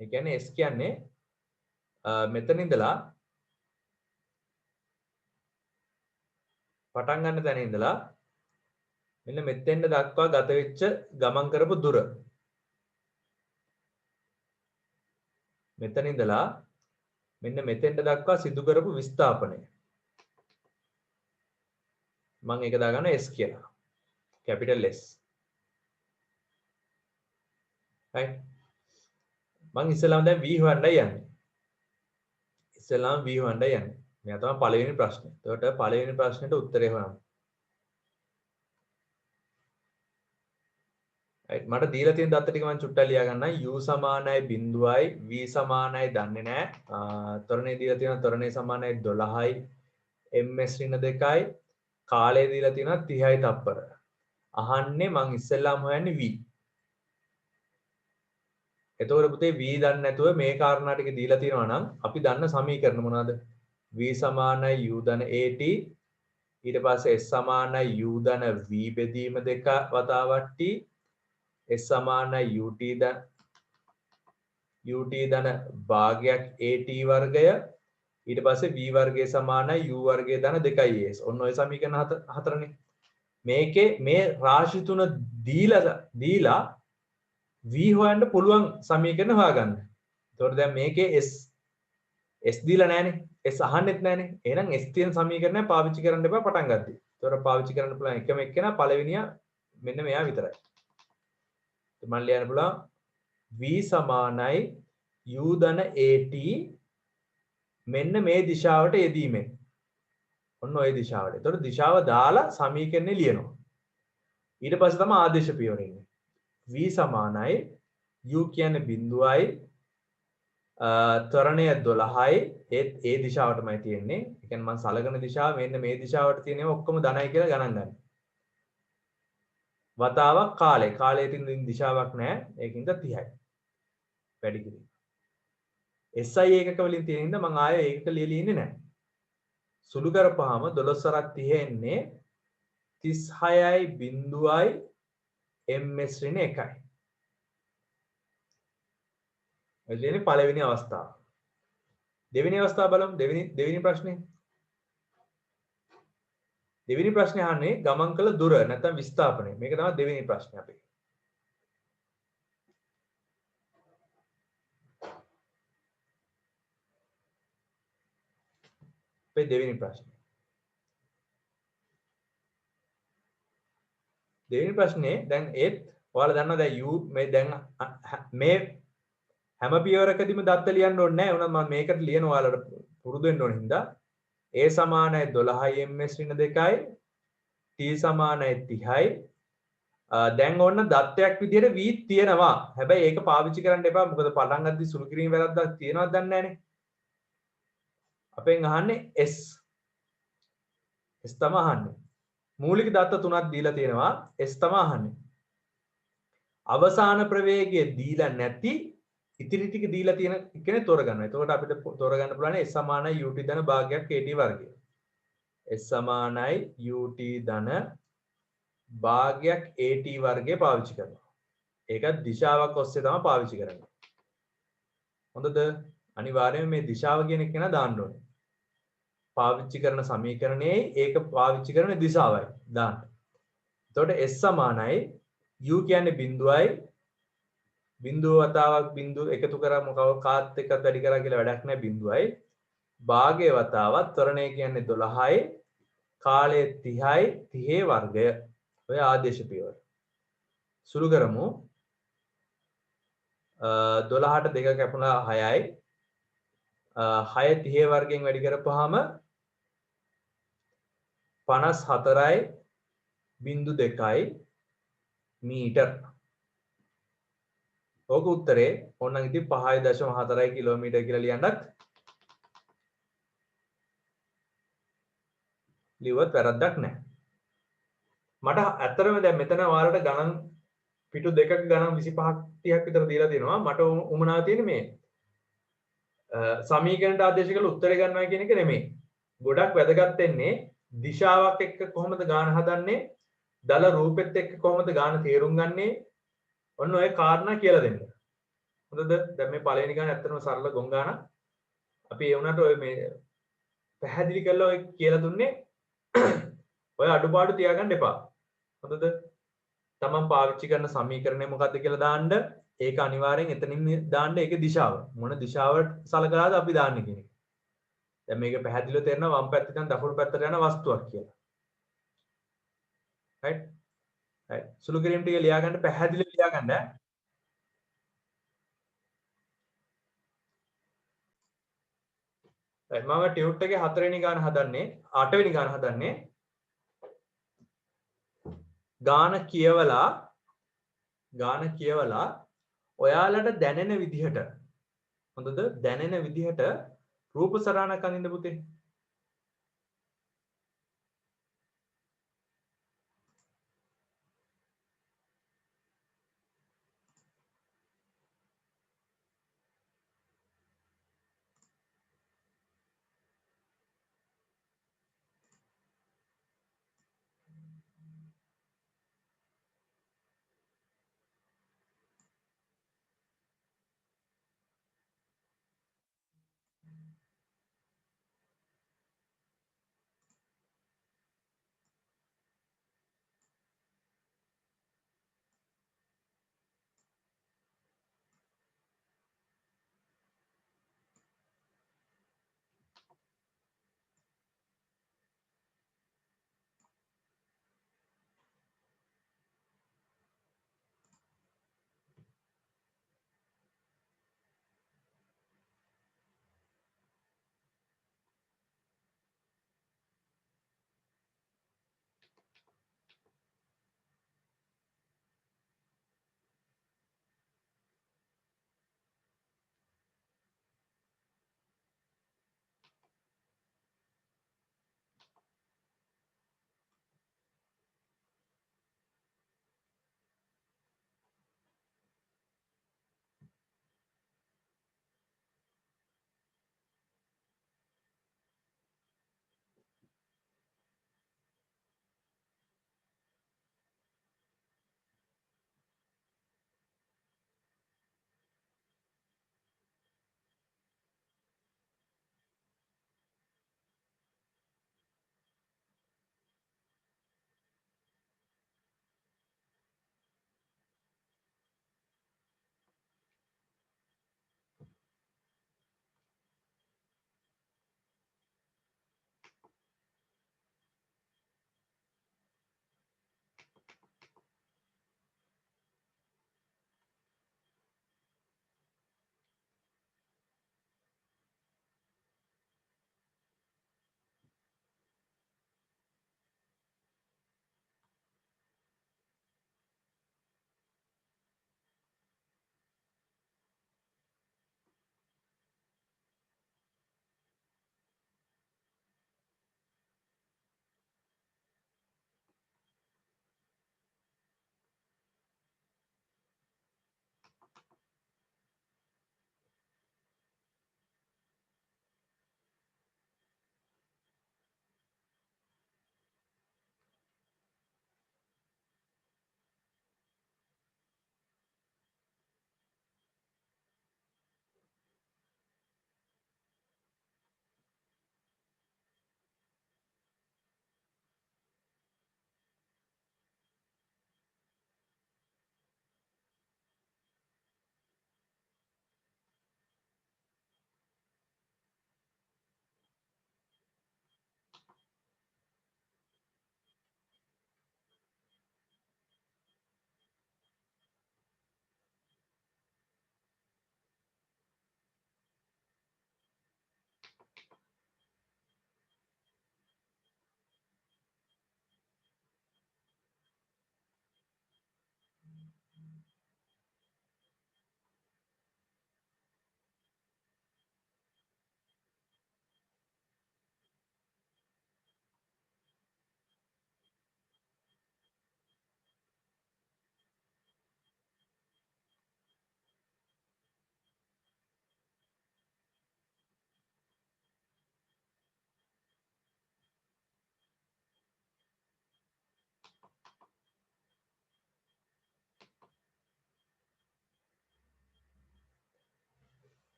A: ඒ කියන්නේ s කියන්නේ මෙතන ඉඳලා පටන් ගන්න තැන ඉඳලා මෙන්න මෙතෙන්ට දක්වා ගත වෙච්ච ගමන් කරපු දුර. මෙතන ඉඳලා මෙන්න මෙතෙන්ට දක්වා සිදු කරපු විස්ථාපනය. මම ඒක දාගන්න s කියලා. capital S. right. මම ඉස්සෙල්ලාම දැන් v හොයන්නයි යන්නේ. ඉස්සෙල්ලාම v හොයන්නයි යන්නේ. මෙයා තමයි පළවෙනි ප්‍රශ්නේ. එතකොට පළවෙනි ප්‍රශ්නෙට උත්තරේ හොයන්න. right මට දීලා තියෙන දත්ත ටික මම චුට්ටක් ලියා ගන්නම්. u සමානයි 0යි v සමානයි දන්නේ නැහැ. ත්වරණය දීලා තියෙනවා ත්වරණය සමානයි 12යි ms ඍණ 2යි කාලය දීලා තියෙනවා 30යි තප්පර. අහන්නේ මං ඉස්සෙල්ලාම හොයන්නේ v. එතකොට පුතේ v දන්නේ නැතුව මේ කාරණා ටික දීලා තියෙනවා නම් අපි දන්න සමීකරණ මොනවද? v සමානයි u ධන at ඊට පස්සේ s සමානයි u ධන v බෙදීම 2 වතාවක් t s සමානයි ut ධන භාගයක් at වර්ගය ඊට පස්සේ v වර්ගය සමානයි u වර්ගය ධන 2as. ඔන්න ඔය සමීකරණ හතරනේ. මේකේ මේ රාශි තුන දීලා v හොයන්න පුළුවන් සමීකරණ හොයාගන්න. එතකොට දැන් මේකේ s දීලා නැහනේ. s අහන්නෙත් නැහනේ. එහෙනම් s තියෙන සමීකරණය පාවිච්චි කරන්න එපා පටන් ගත්තී. එතකොට පාවිච්චි කරන්න පුළුවන් එකම එක්කෙනා පළවෙනියා මෙන්න මෙයා විතරයි. මම ලියන්න පුළුවන් v සමානයි u ධන at මෙන්න මේ දිශාවට යෙදීමෙන්. ඔන්න ඔය දිශාවට. එතකොට දිශාව දාලා සමීකරණය ලියනවා. ඊට පස්සේ තමයි ආදේශ පියවර එන්නේ. v සමානයි u කියන්නේ බිඳුවයි ත්වරණය 12යි ඒත් ඒ දිශාවටමයි තියෙන්නේ. ඒ කියන්නේ මම සලකන දිශාව මෙන්න මේ දිශාවට තියෙනවා ඔක්කොම ධනයි කියලා ගණන් ගන්න. වතාවක් කාලය. කාලයේ තියෙන දිශාවක් නැහැ. ඒකින්ද 30යි. වැඩි කිරීම. SI ඒකක වලින් තියෙන හින්දා මම ආයෙ ඒකක ලියලා ඉන්නේ නැහැ. සුළු කරපුවාම 12 30 එන්නේ 36යි බිඳුවයි ms ඍණ 1යි. එළියනේ පළවෙනි අවස්ථාව. දෙවෙනි අවස්ථාව බලමු. දෙවෙනි ප්‍රශ්නේ. දෙවෙනි ප්‍රශ්නේ අහන්නේ ගමන් කළ දුර නැත්නම් විස්ථාපනය. මේක තමයි දෙවෙනි ප්‍රශ්නේ අපේ. අපේ දෙවෙනි ප්‍රශ්නේ. දෙවෙනි ප්‍රශ්නේ දැන් ඒත් ඔයාලා දන්නවා දැන් u මේ දැන් මේ හැම පියවරකදීම දත්ත ලියන්න ඕනේ නැහැ. උනත් මම මේකට ලියන ඔයාලට පුරුදු වෙන්න ඕන හින්දා a සමානයි 12යි ms ඍණ 2යි t සමානයි 30යි. දැන් ඕන්න දත්තයක් විදිහට v තියෙනවා. හැබැයි ඒක පාවිච්චි කරන්න එපා. මොකද පටන් ගද්දි සුළු කිරීම වැරද්දක් තියෙනවද දන්නේ නැහනේ. අපෙන් අහන්නේ s. S තමයි අහන්නේ. මූලික දත්ත තුනක් දීලා තියෙනවා. S තමයි අහන්නේ. අවසාන ප්‍රවේගය දීලා නැති ඉතිරි ටික දීලා තියෙන කෙනේ තෝරගන්නවා. එතකොට අපිට තෝරගන්න පුළුවන් S සමානයි UT ධන භාගයක් AT වර්ගය. S සමානයි UT ධන භාගයක් AT වර්ගය පාවිච්චි කරනවා. ඒකත් දිශාවක් ඔස්සේ තමයි පාවිච්චි කරන්නේ. හොඳද? අනිවාර්යයෙන් මේ දිශාව කියන එක නා දාන්න ඕනේ. පාවිච්චි කරන සමීකරණයේ ඒක පාවිච්චි කරන දිශාවයි දාන්න. එතකොට S සමානයි U කියන්නේ බිඳුවයි බිඳුව වතාවක් බිඳුව එකතු කරා මොකව කාත් එක්කත් වැඩි කරා කියලා වැඩක් නැහැ බිඳුවයි භාගයේ වතාවක් ත්වරණය කියන්නේ 12යි කාලය 30යි 30 වර්ගය ඔය ආදේශ පියවර සුළු කරමු 12ට 2 කැපුණා 6යි 6 30 වර්ගයෙන් වැඩි කරපුවාම 54යි බිඳු 2යි මීටර් ඕක උත්තරේ ඕනනම් ඉතින් 5.4 කිලෝමීටර් කියලා ලියන්නත් ලිව්වත් වැරද්දක් නැහැ. මට ඇත්තටම දැන් මෙතන ඔයාලට ගණන් පිටු දෙකක ගණන් 25ක් 30ක් විතර දීලා තියෙනවා. මට උමනාව තියෙන්නේ මේ සමීකරණට ආදේශ කරලා උත්තරේ ගන්නවා කියන එක නෙමෙයි. ගොඩක් වැදගත් වෙන්නේ දිශාවක් එක්ක කොහොමද ගාන හදන්නේ? දල රූපෙත් එක්ක කොහොමද ගාන තේරුම් ගන්නේ? ඔන්න ඔය කාරණා කියලා දෙන්න. හොඳද? දැන් මේ පළවෙනි ගාන ඇත්තටම සරල ගොන් ගාන. අපි ඒ වුණාට ඔය මේ පැහැදිලි කරලා ඔය කියලා දුන්නේ ඔය අඩුපාඩු තියාගන්න එපා. හොඳද? තමන් පාවිච්චි කරන සමීකරණය මොකක්ද කියලා දාන්න. ඒක අනිවාර්යෙන් එතනින් දාන්න ඒකේ දිශාව. මොන දිශාවට සලකලාද අපි දාන්නේ කියන එක. දැන් මේක පැහැදිලිව තේරෙනවා වම් පැත්තෙන් දකුණු පැත්තට යන වස්තුවක් කියලා. right? right. සුළු කිරීම ටික ලියා ගන්න පැහැදිලිව ලියා ගන්න. right. මම ටියුට් එකේ 4 වෙනි ගාන හදන්නේ 8 වෙනි ගාන හදන්නේ ගාන කියවලා ඔයාලට දැනෙන විදිහට හොඳද දැනෙන විදිහට රූප සටහනක් අඳින්න පුතේ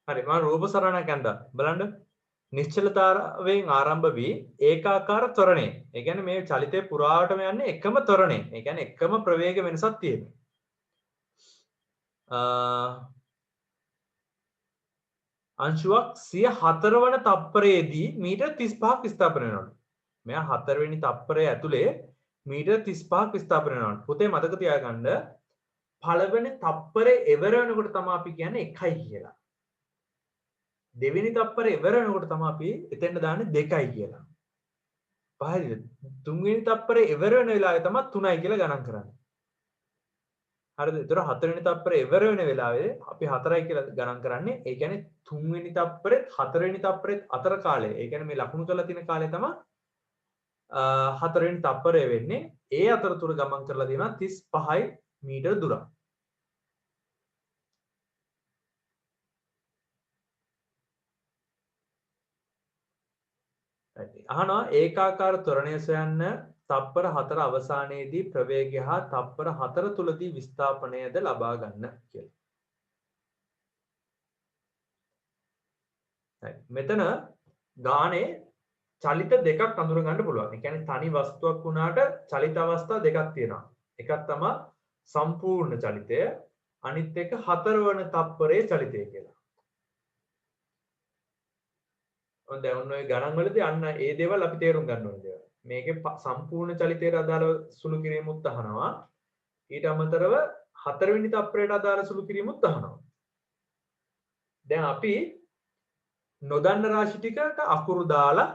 A: හරි මම රූප සරණක් ඇඳා බලන්න නිශ්චලතාවයෙන් ආරම්භ වී ඒකාකාර ත්වරණය. ඒ කියන්නේ මේ චලිතේ පුරාවටම යන්නේ එකම ත්වරණය. ඒ කියන්නේ එකම ප්‍රවේග වෙනසක් තියෙනවා. අංශුවක් 104 වන තප්පරයේදී මීටර් 35ක් විස්ථාපන වෙනවා. මෙයා 4 වෙනි තප්පරය ඇතුලේ මීටර් 35ක් විස්ථාපන වෙනවා. පුතේ මතක තියාගන්න පළවෙනි තප්පරේ ඉවර වෙනකොට තමයි අපි කියන්නේ 1යි කියලා. දෙවෙනි තප්පරේ ඉවර වෙනකොට තමයි අපි එතෙන්ට දාන්නේ 2යි කියලා. පහරිද? තුන්වෙනි තප්පරේ ඉවර වෙන වෙලාවේ තමයි 3යි කියලා ගණන් කරන්නේ. හරිද? ඒතර හතරවෙනි තප්පරේ ඉවර වෙන වෙලාවේ අපි 4යි කියලා ගණන් කරන්නේ. ඒ කියන්නේ තුන්වෙනි තප්පරෙත් හතරවෙනි තප්පරෙත් අතර කාලය. ඒ කියන්නේ මේ ලකුණු කරලා තියෙන කාලය තමයි හතරවෙනි තප්පරය වෙන්නේ. ඒ අතරතුර ගමන් කරලා තියෙනවා 35යි මීටර දුරක්. අහනවා ඒකාකාර ත්වරණය සොයන්න තප්පර 4 අවසානයේදී ප්‍රවේගය හා තප්පර 4 තුලදී විස්ථාපනයද ලබා ගන්න කියලා. මෙතන ගානේ චලිත දෙකක් අඳුර ගන්න පුළුවන්. ඒ කියන්නේ තනි වස්තුවක් වුණාට චලිත අවස්ථා දෙකක් තියෙනවා. එකක් තමයි සම්පූර්ණ චලිතය, අනිත් එක 4 වන තප්පරයේ චලිතය කියලා. දැන් ඔන්න ඔය ගණන් වලදී අන්න ඒ දේවල් අපි තේරුම් ගන්න ඕනේ දේවල්. මේකේ සම්පූර්ණ චලිතයට අදාළ සුළු කිරීමුත් අහනවා. ඊට අමතරව හතරවෙනි තප්පරයට අදාළ සුළු කිරීමුත් අහනවා. දැන් අපි නොදන්න රාශි ටිකට අකුරු දාලා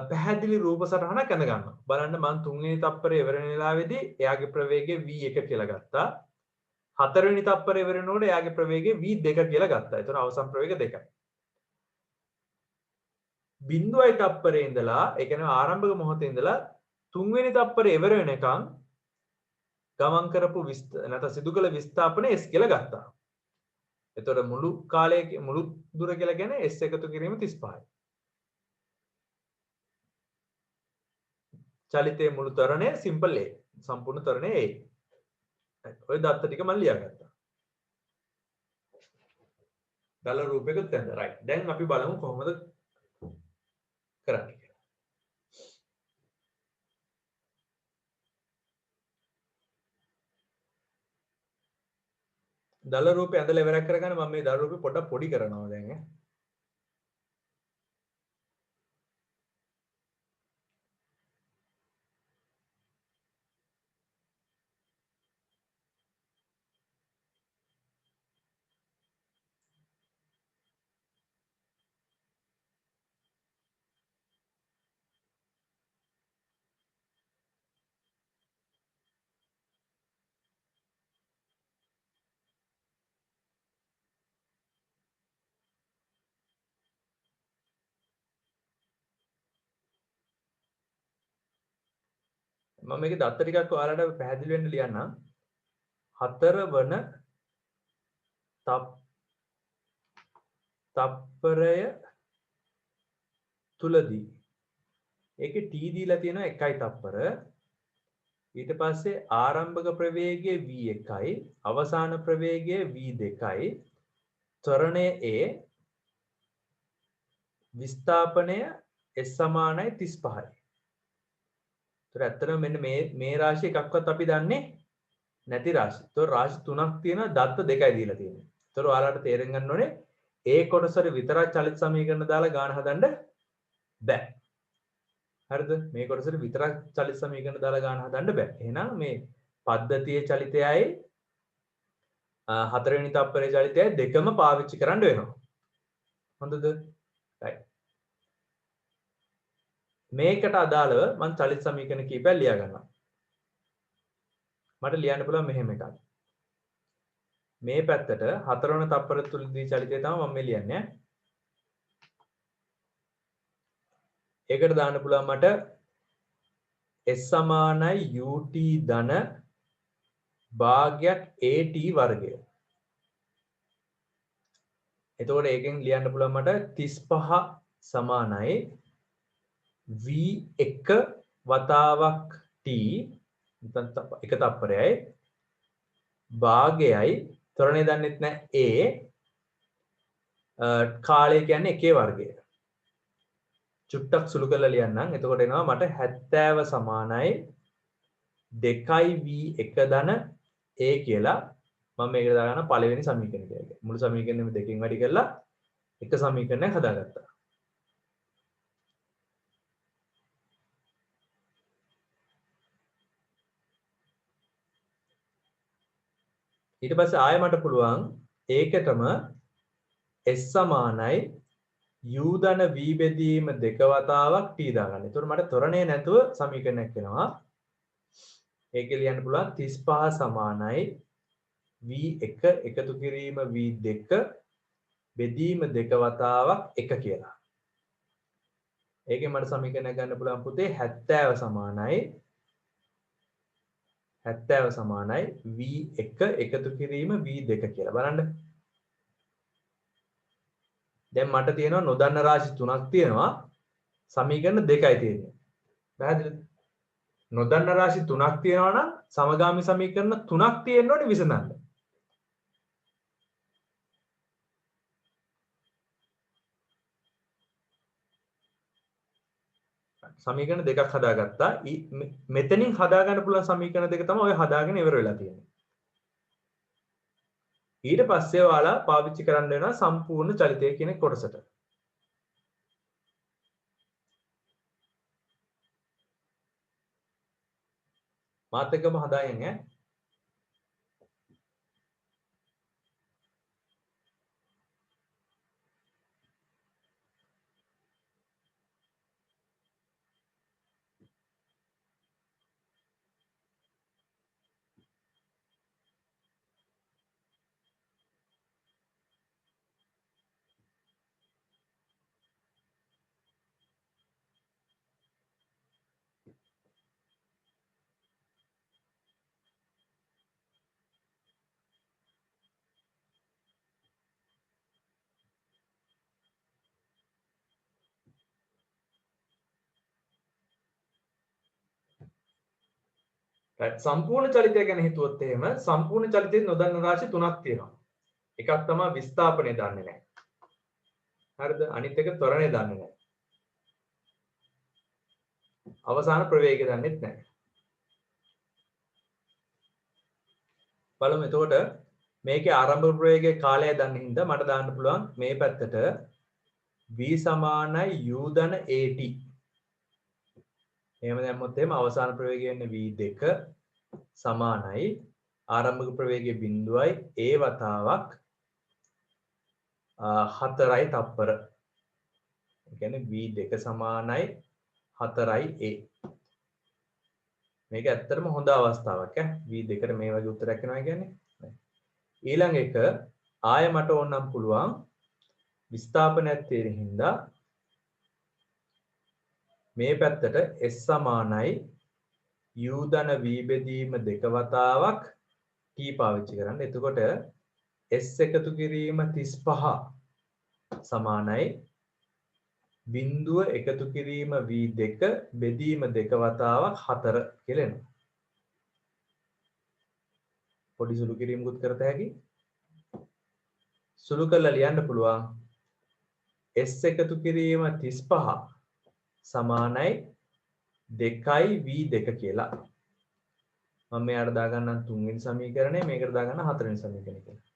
A: පැහැදිලි රූප සටහනක් ඇඳ ගන්නවා. බලන්න මම තුන්වෙනි තප්පරේ ඉවර වෙන වෙලාවේදී එයාගේ ප්‍රවේගය v1 කියලා ගත්තා. හතරවෙනි තප්පරේ ඉවර වෙනකොට එයාගේ ප්‍රවේගය v2 කියලා ගත්තා. ඒතර අවසන් ප්‍රවේග දෙකයි. බිඳුවයි තප්පරේ ඉඳලා ඒ කියන්නේ ආරම්භක මොහොතේ ඉඳලා තුන්වෙනි තප්පරේ ඉවර වෙනකන් ගමන් කරපු නැත්නම් සිදු කළ විස්ථාපනය s කියලා ගත්තා. එතකොට මුළු කාලයේ මුළු දුර කියලා කියන්නේ s එකතු කිරීම 35යි. චලිතයේ මුළු ත්වරණය සිම්පල් a. සම්පූර්ණ ත්වරණය a. ඔය දත්ත ටික මම ලියාගත්තා. දල රූපයකට දැන් රයිට්. දැන් අපි බලමු කොහොමද කරන්නේ කියලා. දල රූපය ඇඳලා ඉවරක් කරගන්න මම මේ දල රූපේ පොඩ්ඩක් පොඩි කරනවා දැන් ඈ. මම මේකේ දත්ත ටිකක් ඔයාලට පැහැදිලි වෙන්න ලියන්නම්. 4 වන තප්පරය තුලදී ඒකේ t දීලා තියෙනවා 1යි තප්පර. ඊට පස්සේ ආරම්භක ප්‍රවේගය v1යි, අවසාන ප්‍රවේගය v2යි, ත්වරණය a, විස්ථාපනය s සමානයි 35යි. ඒතර ඇත්තටම මෙන්න මේ රාශිය එකක්වත් අපි දන්නේ නැති රාශි. ඒතර රාශි තුනක් තියෙනවා, දත්ත දෙකයි දීලා තියෙන්නේ. ඒතර ඔයාලට තේරුම් ගන්න ඕනේ ඒ කොටසට විතරක් චලිත සමීකරණ දාලා ගාන හදන්න බෑ. හරිද? මේ කොටසට විතරක් චලිත සමීකරණ දාලා ගාන හදන්න බෑ. එහෙනම් මේ පද්ධතියේ චලිතයයි හතරවෙනි තප්පරේ චලිතයයි දෙකම පාවිච්චි කරන්න වෙනවා. හොඳද? right. මේකට අදාළව මම චලිත සමීකරණ කීපයක් ලියා ගන්නවා. මට ලියන්න පුළුවන් මෙහෙම එකක්. මේ පැත්තට හතරවන තප්පර තුලදී චලිතය තමයි මම මේ ලියන්නේ. ඒකට දාන්න පුළුවන් මට s සමානයි ut ධන භාගයක් at වර්ගය. එතකොට ඒකෙන් ලියන්න පුළුවන් මට 35 සමානයි v1 වතාවක් t නැත්නම් එක තප්පරයයි භාගයයි ත්වරණය දන්නෙත් නැහැ a කාලය කියන්නේ එකේ වර්ගය. චුට්ටක් සුළු කරලා ලියන්නම්. එතකොට එනවා මට 70 සමානයි 2v1 ධන a කියලා මම මේකට දාගන්න පළවෙනි සමීකරණය කියලා. මුළු සමීකරණයම දෙකෙන් වැඩි කරලා එක සමීකරණයක් හදාගත්තා. ඊට පස්සේ ආයෙ මට පුළුවන් ඒකටම s සමානයි u ධන v බෙදීම දෙක වතාවක් t දාගන්න. ඒතකොට මට ත්වරණේ නැතුව සමීකරණයක් එනවා. ඒකේ ලියන්න පුළුවන් 35 සමානයි v1 එකතු කිරීම v2 බෙදීම දෙක වතාවක් 1 කියලා. ඒකෙන් මට සමීකරණයක් ගන්න පුළුවන් පුතේ 70 සමානයි v1 එකතු කිරීම v2 කියලා. බලන්න. දැන් මට තියෙනවා නොදන්න රාශි 3ක් තියෙනවා. සමීකරණ දෙකයි තියෙන්නේ. පැහැදිලිද? නොදන්න රාශි 3ක් තියෙනවා නම් සමගාමී සමීකරණ 3ක් තියෙන්න ඕනේ විසඳන්න. සමීකරණ දෙකක් හදාගත්තා. මෙතනින් හදාගන්න පුළුවන් සමීකරණ දෙක තමයි ඔය හදාගෙන ඉවර වෙලා තියෙන්නේ. ඊට පස්සේ ඔයාලා පාවිච්චි කරන්න වෙනවා සම්පූර්ණ චලිතය කියන කොටසට. මාත් එක්කම හදාගෙන ඈ. සම්පූර්ණ චලිතය ගැන හිතුවොත් එහෙම සම්පූර්ණ චලිතයේ නොදන්න රාශි 3ක් තියෙනවා. එකක් තමයි විස්ථාපනය දන්නේ නැහැ. හරිද? අනිත් එක ත්වරණය දන්නේ නැහැ. අවසාන ප්‍රවේගය දන්නේත් නැහැ. බලමු එතකොට මේකේ ආරම්භ ප්‍රවේගයේ කාලය දන්න හින්දා මට දාන්න පුළුවන් මේ පැත්තට v සමානයි u ධන at. එහෙම දැම්මොත් එහෙම අවසාන ප්‍රවේගය වෙන්නේ v2 සමානයි ආරම්භක ප්‍රවේගයේ බිඳුවයි a වතාවක් 4යි තප්පර. ඒ කියන්නේ v2 සමානයි 4යි a. මේක ඇත්තටම හොඳ අවස්ථාවක් ඈ. v2ට මේ වගේ උත්තරයක් එනවා කියන්නේ. ඊළඟ එක ආය මට ඕනම් පුළුවන් විස්ථාපනයක් තියෙන හින්දා මේ පැත්තට s සමානයි u ධන v බෙදීම දෙක වතාවක් t පාවිච්චි කරන්න. එතකොට s එකතු කිරීම 35 සමානයි බිඳුව එකතු කිරීම v2 බෙදීම දෙක වතාවක් 4 කියලා එනවා. පොඩි සුළු කිරීමකුත් කරත හැකි. සුළු කරලා ලියන්න පුළුවන් s එකතු කිරීම 35 සමානයි 2යි v2 කියලා. මම මෙයාට දාගන්නම් 3 වෙනි සමීකරණය, මේකට දාගන්න 4 වෙනි සමීකරණය කියලා.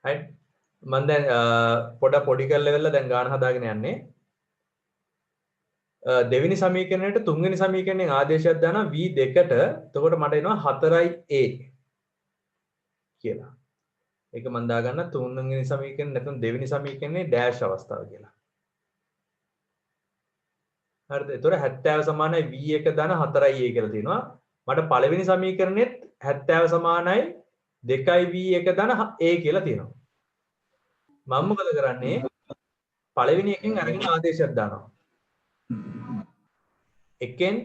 A: right මම දැන් පොඩි කරලා වෙලා දැන් ගාන හදාගෙන යන්නේ දෙවෙනි සමීකරණයට තුන්වෙනි සමීකරණයෙන් ආදේශයක් දානවා v2ට. එතකොට මට එනවා 4a කියලා. ඒක මම දාගන්න තුන්වෙනි සමීකරණය නැත්නම් දෙවෙනි සමීකරණේ ඩෑෂ් අවස්ථාව කියලා. හරිද? ඒතොර 70 සමානයි v1 ධන 4a කියලා තියෙනවා. මට පළවෙනි සමීකරණෙත් 70 සමානයි 2v1 ධන a කියලා තියෙනවා. මම මොකද කරන්නේ? පළවෙනි එකෙන් අරගෙන ආදේශයක් දානවා. එකෙන්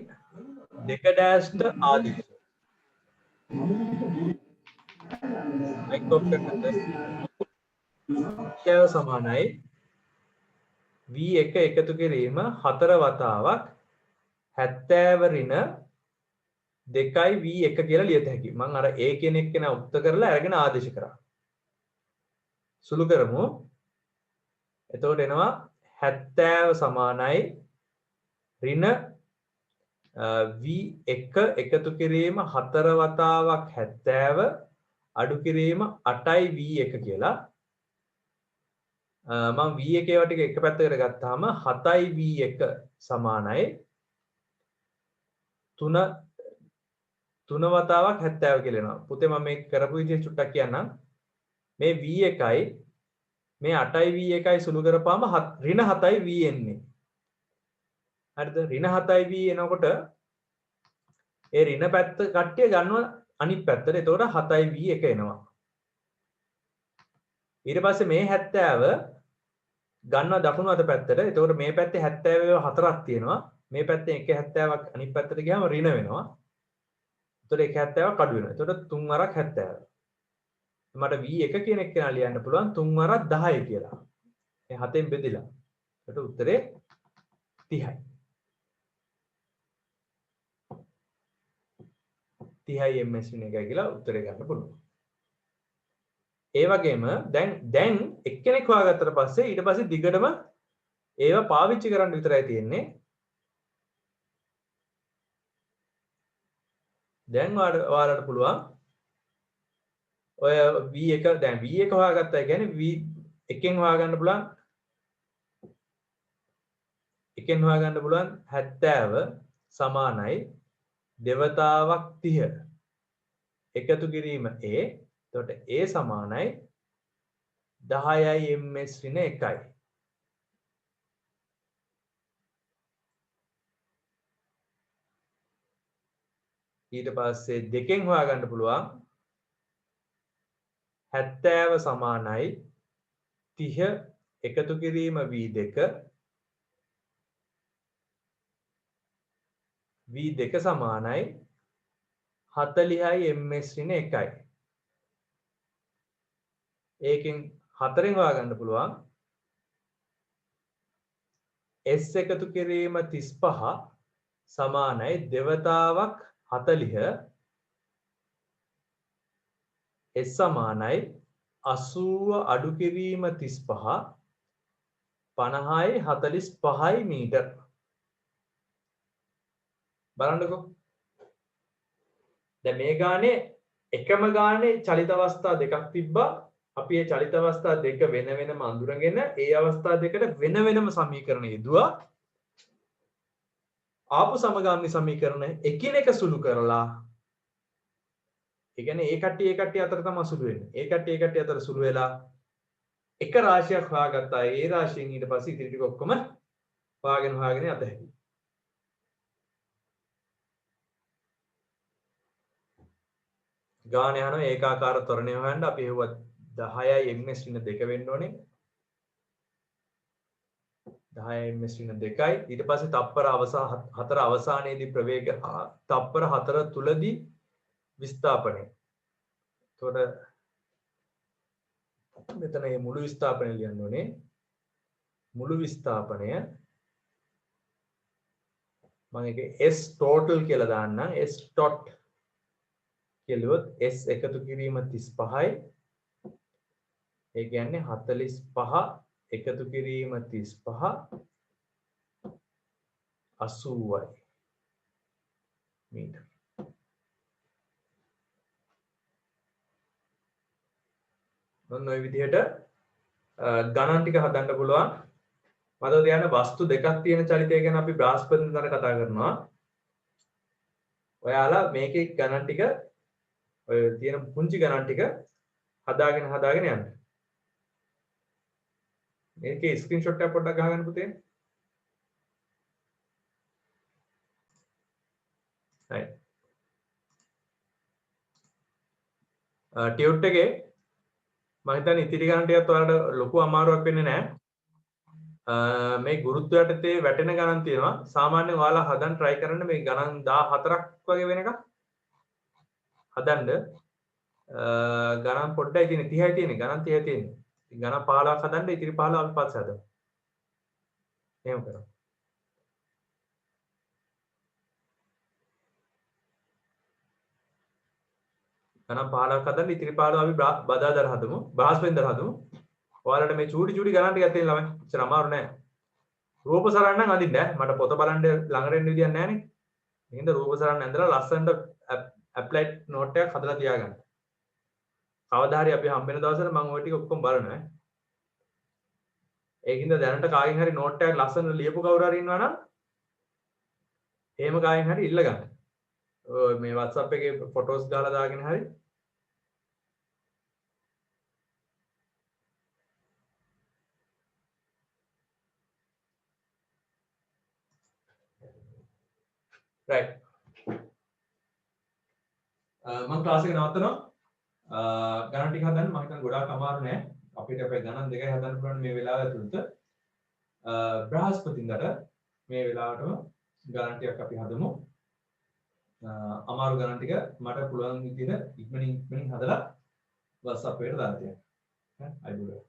A: 2 ඩෑෂ්ට ආදේශ. මයික්‍රොෆ්ට් සමානයි v1 එකතු කිරීම 4 වතාවක් 70 ඍණ 2යි v1 කියලා ලියත හැකියි. මම අර a කියන එක න උක්ත කරලා අරගෙන ආදේශ කරා. සුළු කරමු. එතකොට එනවා 70 සමානයි ඍණ v1 එකතු කිරීම 4 වතාවක් 70 අඩු කිරීම 8යි v1 කියලා. මම v1 ඒවා ටික එක පැත්තකට ගත්තාම 7යි v1 සමානයි 3 වතාවක් 70 කියලා එනවා. පුතේ මම මේක කරපු විදිහ චුට්ටක් කියන්නම්. මේ v1යි මේ 8යි v1යි සුළු කරපුවාම ඍණ 7යි v එන්නේ. හරිද? ඍණ 7යි v එනකොට ඒ ඍණ පැත්ත කට්ටිය ගන්නවා අනිත් පැත්තට. එතකොට 7යි v1 එනවා. ඊට පස්සේ මේ 70 ගන්නවා දකුණු අත පැත්තට. එතකොට මේ පැත්තේ 70 හතරක් තියෙනවා. මේ පැත්තේ 170ක් අනිත් පැත්තට ගියාම ඍණ වෙනවා. එතකොට 170ක් අඩු වෙනවා. එතකොට 3 වරක් 70. මට v1 කියන එක කෙනා ලියන්න පුළුවන් 3 වරක් 10 කියලා. මේ 7ෙන් බෙදලා. එතකොට උත්තරේ 30යි. 30යි ms වෙන එකයි කියලා උත්තරේ ගන්න පුළුවන්. ඒ වගේම දැන් එක්කෙනෙක් හොයාගත්තට පස්සේ ඊට පස්සේ දිගටම ඒවා පාවිච්චි කරන්න විතරයි තියෙන්නේ. දැන් ඔයාලට පුළුවන් ඔය v1 දැන් v1 හොයාගත්තා කියන්නේ v1 හොයාගන්න පුළුවන්. එකෙන් හොයාගන්න පුළුවන් 70 සමානයි දෙවතාවක් 30 එකතු කිරීම a. එතකොට a සමානයි 10යි ms ඍණ 1යි. ඊට පස්සේ දෙකෙන් හොයාගන්න පුළුවන් 70 සමානයි 30 එකතු කිරීම v2 v2 සමානයි 40යි ms ඍණ 1යි. ඒකෙන් 4ෙන් හොයාගන්න පුළුවන් s එකතු කිරීම 35 සමානයි දෙවතාවක් 40 s සමානයි 80 අඩු කිරීම 35 50යි 45යි මීටර්. බලන්නකෝ. දැන් මේ ගානේ එකම ගානේ චලිත අවස්ථා දෙකක් තිබ්බා. අපි මේ චලිත අවස්ථා දෙක වෙන වෙනම අඳුරගෙන ඒ අවස්ථා දෙකට වෙන වෙනම සමීකරණ යෙදුවා. ආපු සමගාමී සමීකරණ එකිනෙක සුළු කරලා ඒ කියන්නේ ඒ කට්ටිය අතර තමයි සුළු වෙන්නේ. ඒ කට්ටිය අතර සුළු වෙලා එක රාශියක් හොයාගත්තා. ඒ රාශියෙන් ඊට පස්සේ ඉතිරි ටික ඔක්කොම හොයාගෙන යත හැකියි. ගාන යනවා ඒකාකාර ත්වරණය හොයන්න අපි හෙව්වා 10යි ms ඍණ 2 වෙන්න ඕනේ. 10යි ms ඍණ 2යි. ඊට පස්සේ තප්පර 4 අවසානයේදී ප්‍රවේග තප්පර 4 තුලදී විස්ථාපනය. එතකොට මෙතන මේ මුළු විස්ථාපනය ලියන්න ඕනේ. මුළු විස්ථාපනය මම ඒක s total කියලා දාන්නම්. s tot කියලුවොත් s එකතු කිරීම 35යි. ඒ කියන්නේ 45 එකතු කිරීම 35 80යි මීටර. මොන ඔය විදිහට ගණන් ටික හදන්න පුළුවන්. මතක තියාගන්න වස්තු දෙකක් තියෙන චලිතය ගැන අපි බ්‍රහස්පතින්දර කතා කරනවා. ඔයාලා මේකේ ගණන් ටික ඔය තියෙන පුංචි ගණන් ටික හදාගෙන යන්න. මේකේ ස්ක්‍රීන්ෂොට් එකක් පොඩ්ඩක් ගහගන්න පුතේ. හරි. ටියුට් එකේ මම හිතන්නේ ඉතිරි ගණන් ටිකත් ඔයාලට ලොකු අමාරුවක් වෙන්නේ නැහැ. මේ ගුරුත්වය යටතේ වැටෙන ගණන් තියෙනවා. සාමාන්‍යයෙන් ඔයාලා හදන්න try කරන්න මේ ගණන් 14ක් වගේ වෙනකම් හදන්න. ගණන් පොඩ්ඩයි තියෙන්නේ 30යි තියෙන්නේ ගණන් 30යි තියෙන්නේ. ගණන් 15ක් හදන්න ඉතිරි 15 අපි පස්සේ හදමු. එහෙම කරමු. ගණන් 15ක් හදන්න ඉතිරි 15 අපි බදාදා හදමු. බ්‍රහස්පතින්දා හදමු. ඔයාලට මේ චූටි ගණන් ටිකක් තියෙන ළමයි. ඉතින් අමාරු නෑ. රූප සරණ නම් අඳින්න ඈ. මට පොත බලන්න ළඟට එන්න විදියක් නෑනේ. එහෙනම් රූප සරණ ඇඳලා ලස්සනට ඇප්ලයිඩ් නෝට් එකක් හදලා තියාගන්න. කවදා හරි අපි හම්බ වෙන දවසට මම ওই ටික ඔක්කොම බලනවා ඈ. ඒකින්ද දැනට කාගෙන් හරි නෝට් එකක් ලස්සනට ලියපු කවුරු හරි ඉන්නවා නම් එහෙම කාගෙන් හරි ඉල්ල ගන්න. ඔය මේ WhatsApp එකේ ෆොටෝස් දාලා දාගෙන හරි right. මම ක්ලාස් එක නවත්තනවා. ගණන් ටික හදන්න මම හිතන්නේ ගොඩාක් අමාරු නෑ. අපිට අපේ ගණන් දෙකයි හදන්න පුළුවන් මේ වෙලාව ඇතුළත. බ්‍රහස්පතින්දාට මේ වෙලාවටම ගණන් ටිකක් අපි හදමු. අමාරු ගණන් ටික මට පුළුවන් විදිහට ඉක්මනින් හදලා WhatsApp එකට දාන්න. හරි. අයිබෝල.